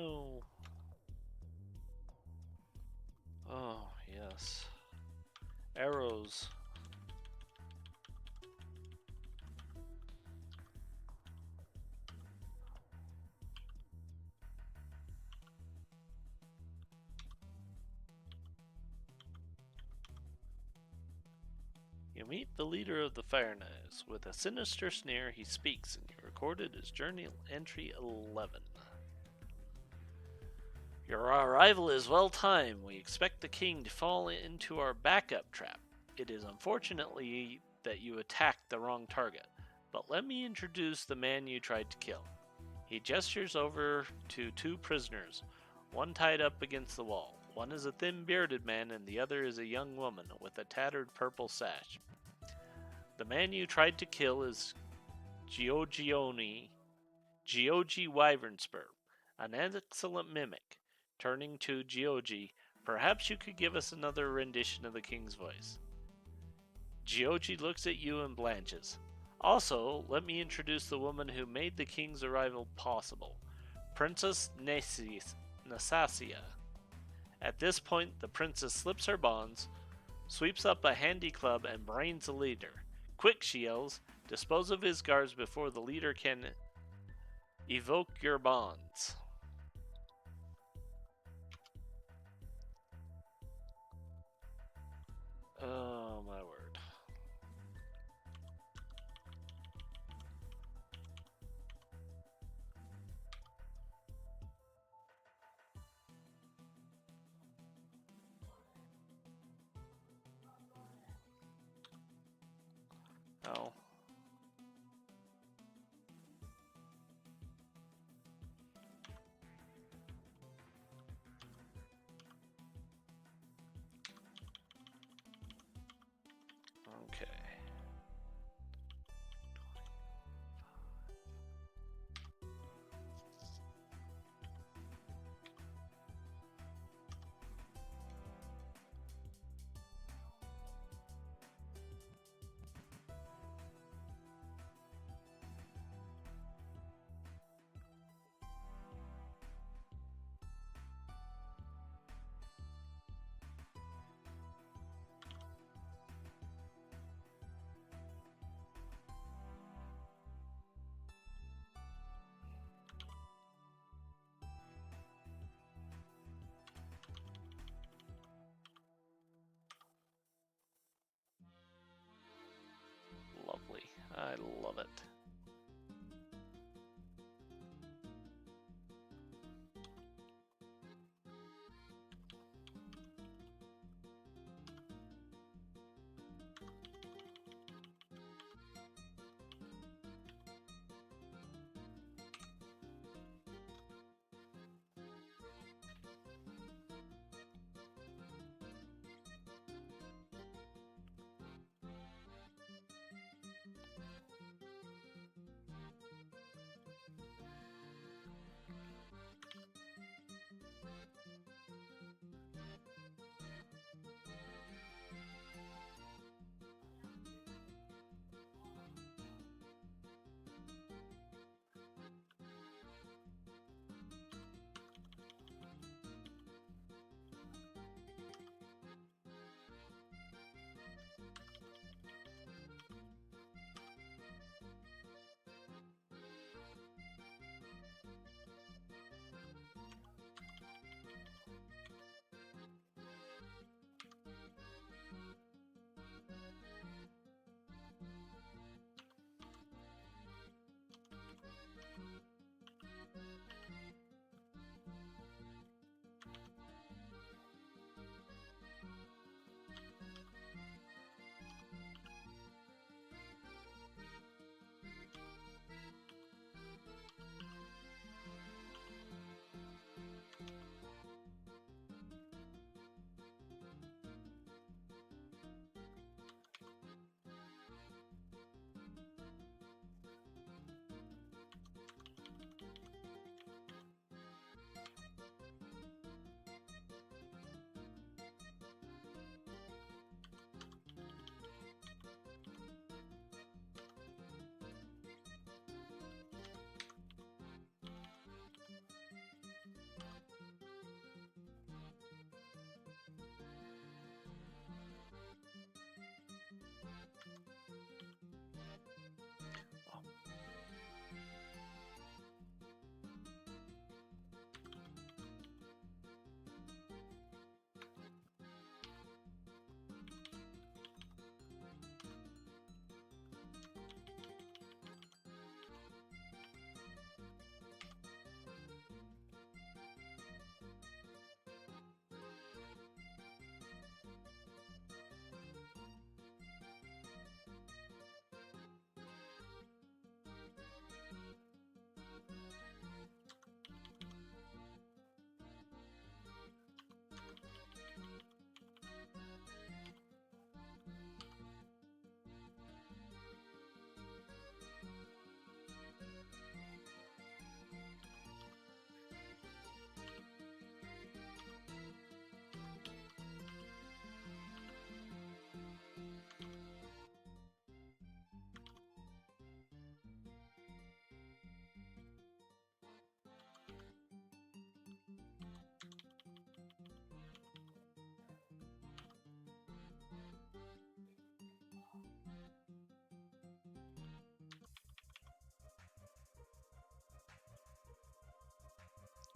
no. Oh, yes. Arrows. You meet the leader of the Fire Knives. With a sinister sneer, he speaks, and you recorded as journal entry 11. Your arrival is well timed. We expect the king to fall into our backup trap. It is unfortunately that you attacked the wrong target, but let me introduce the man you tried to kill. He gestures over to two prisoners, one tied up against the wall. One is a thin bearded man, and the other is a young woman with a tattered purple sash. The man you tried to kill is Geogi Wyvernspur, an excellent mimic. Turning to Geogi, perhaps you could give us another rendition of the king's voice. Geogi looks at you and blanches. Also, let me introduce the woman who made the king's arrival possible, Princess Nasasia. At this point, the princess slips her bonds, sweeps up a handy club, and brains the leader. Quick, she yells, dispose of his guards before the leader can evoke your bonds. Oh, my word. Oh. Okay. Lovely. I love it.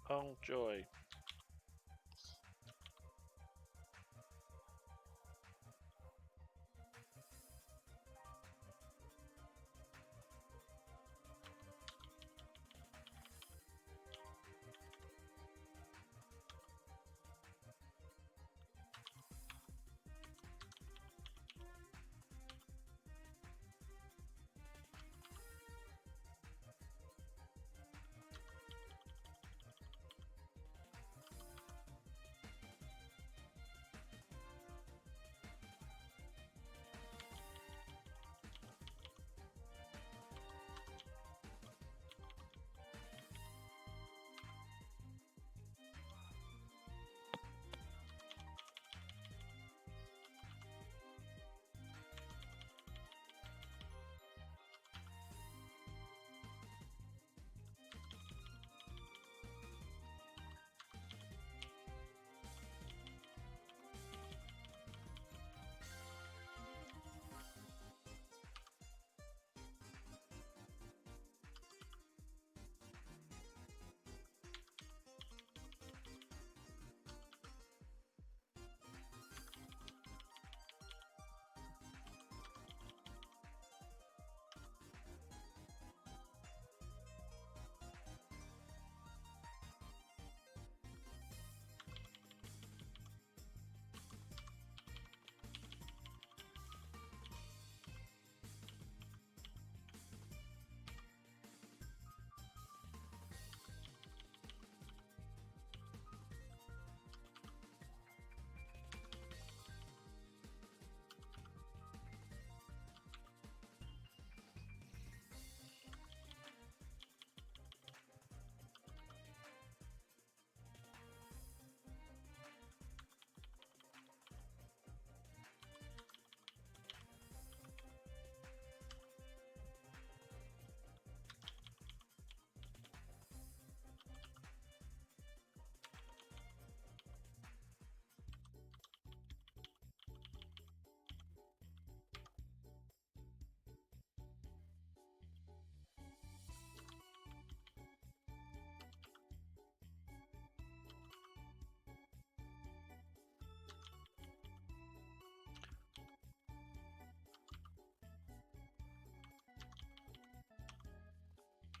Oh, joy.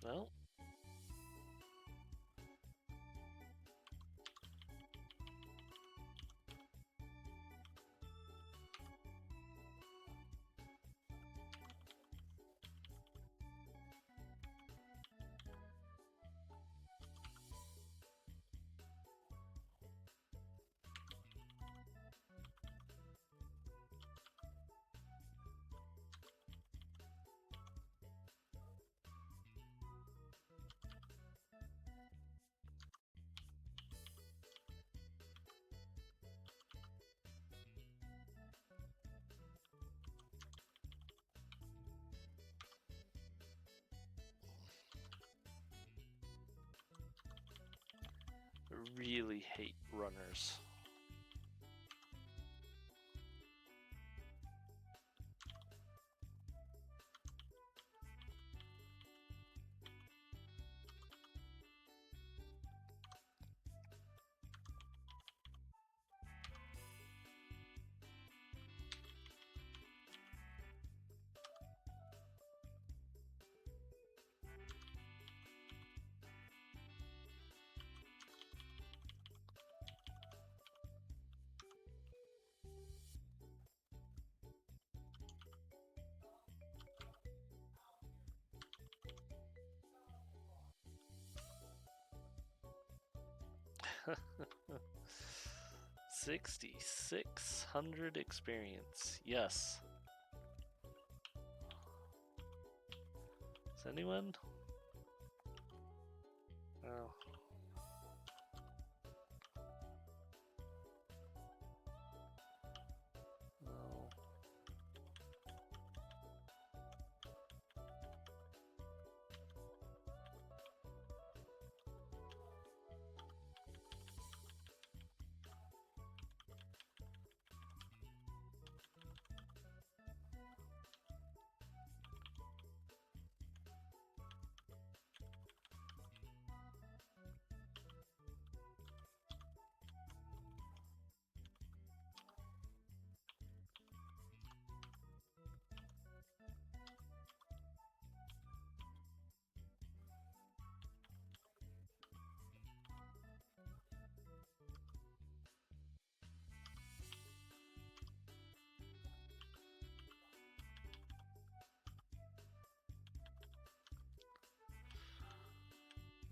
Well, I really hate runners. $6,600 experience. Yes. Is anyone? Oh. Oh.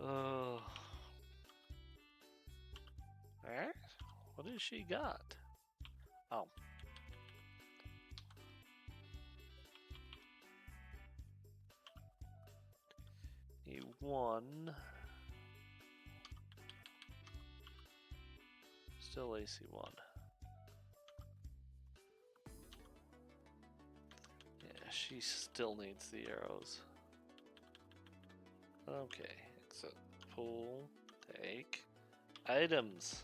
Oh. Alright. What has she got? Oh. E1. Still AC1. Yeah, she still needs the arrows. Okay, exit. Pull. Take. Items.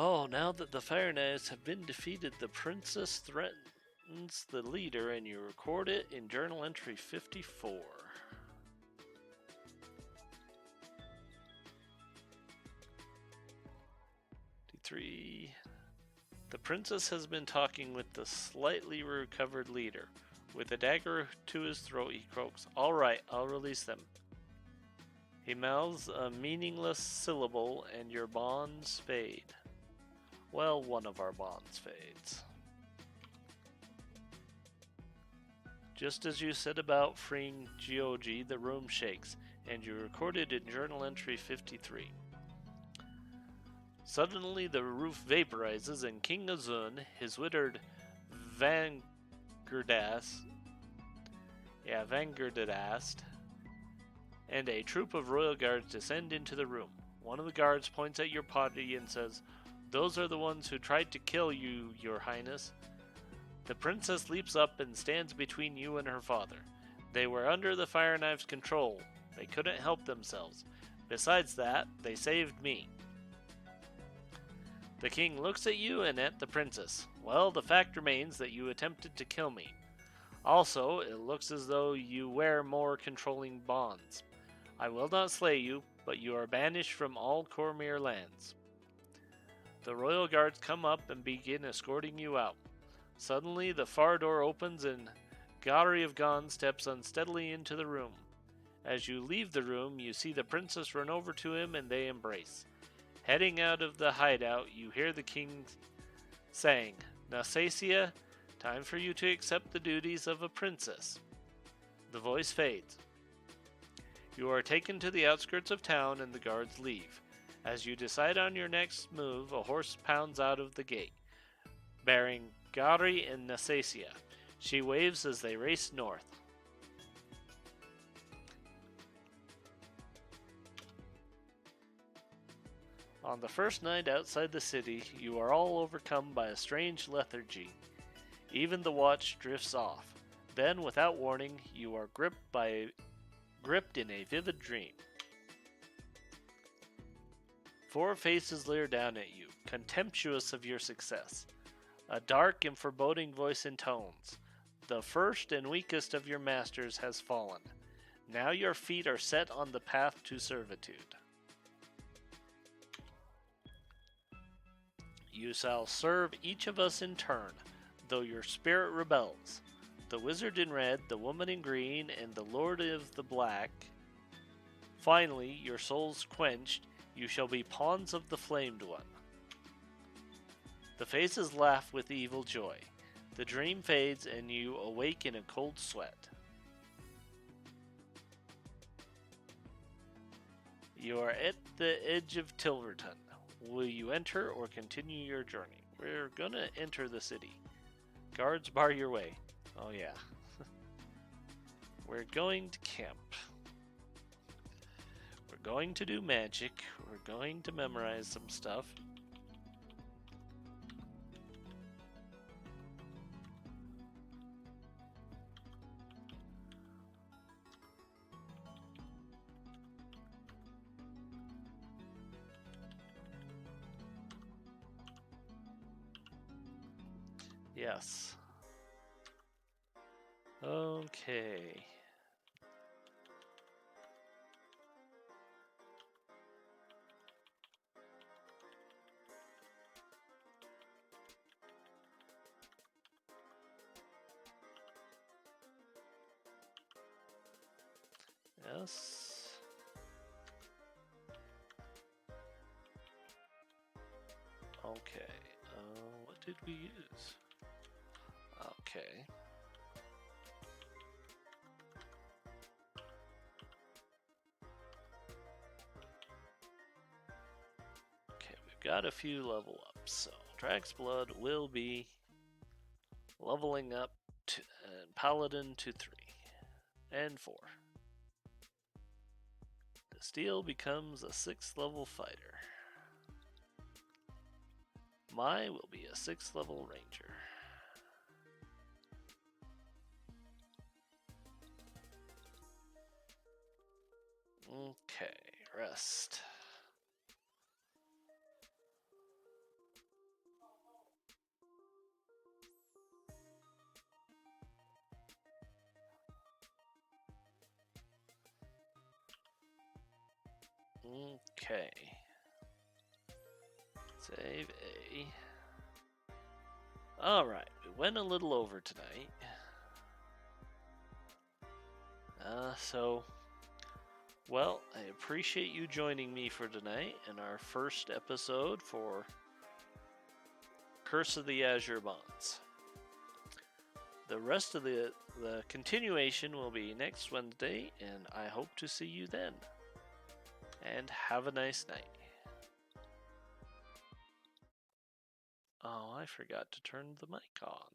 Oh, now that the Fire Knights have been defeated, the princess threatens the leader, and you record it in journal entry 54. 53. The princess has been talking with the slightly recovered leader. With a dagger to his throat, he croaks, "All right, I'll release them." He mouths a meaningless syllable, and your bonds fade. Well, one of our bonds fades. Just as you set about freeing Gyoji, the room shakes, and you record it in journal entry 53. Suddenly, the roof vaporizes, and King Azun, his withered Vanguardast, and a troop of royal guards descend into the room. One of the guards points at your party and says, "Those are the ones who tried to kill you, your highness." The princess leaps up and stands between you and her father. They were under the Fire Knife's control. They couldn't help themselves. Besides that, they saved me. The king looks at you and at the princess. Well, the fact remains that you attempted to kill me. Also, it looks as though you wear more controlling bonds. I will not slay you, but you are banished from all Cormyr lands. The royal guards come up and begin escorting you out. Suddenly, the far door opens and Gari of Gon steps unsteadily into the room. As you leave the room, you see the princess run over to him and they embrace. Heading out of the hideout, you hear the king saying, "Nasasia, time for you to accept the duties of a princess." The voice fades. You are taken to the outskirts of town and the guards leave. As you decide on your next move, a horse pounds out of the gate, bearing Gari and Nasasia. She waves as they race north. On the first night outside the city, you are all overcome by a strange lethargy. Even the watch drifts off. Then, without warning, you are gripped in a vivid dream. Four faces leer down at you, contemptuous of your success. A dark and foreboding voice intones, "The first and weakest of your masters has fallen. Now your feet are set on the path to servitude. You shall serve each of us in turn, though your spirit rebels. The wizard in red, the woman in green, and the lord of the black. Finally, your souls quenched, you shall be pawns of the flamed one." The faces laugh with evil joy. The dream fades and you awake in a cold sweat. You are at the edge of Tilverton. Will you enter or continue your journey? We're gonna enter the city. Guards bar your way. Oh yeah. We're going to camp. We're going to do magic. We're going to memorize some stuff. Yes. Okay. Yes. Okay. What did we use? Okay. Okay, we've got a few level ups. So Drag's Blood will be leveling up to Paladin to 3 and 4. The Steel becomes a 6th level fighter. Mai will be a 6th level ranger. Okay, rest. Okay. Save A. Alright, we went a little over tonight. Well, I appreciate you joining me for tonight in our first episode for Curse of the Azure Bonds. The rest of the continuation will be next Wednesday, and I hope to see you then. And have a nice night. Oh, I forgot to turn the mic on.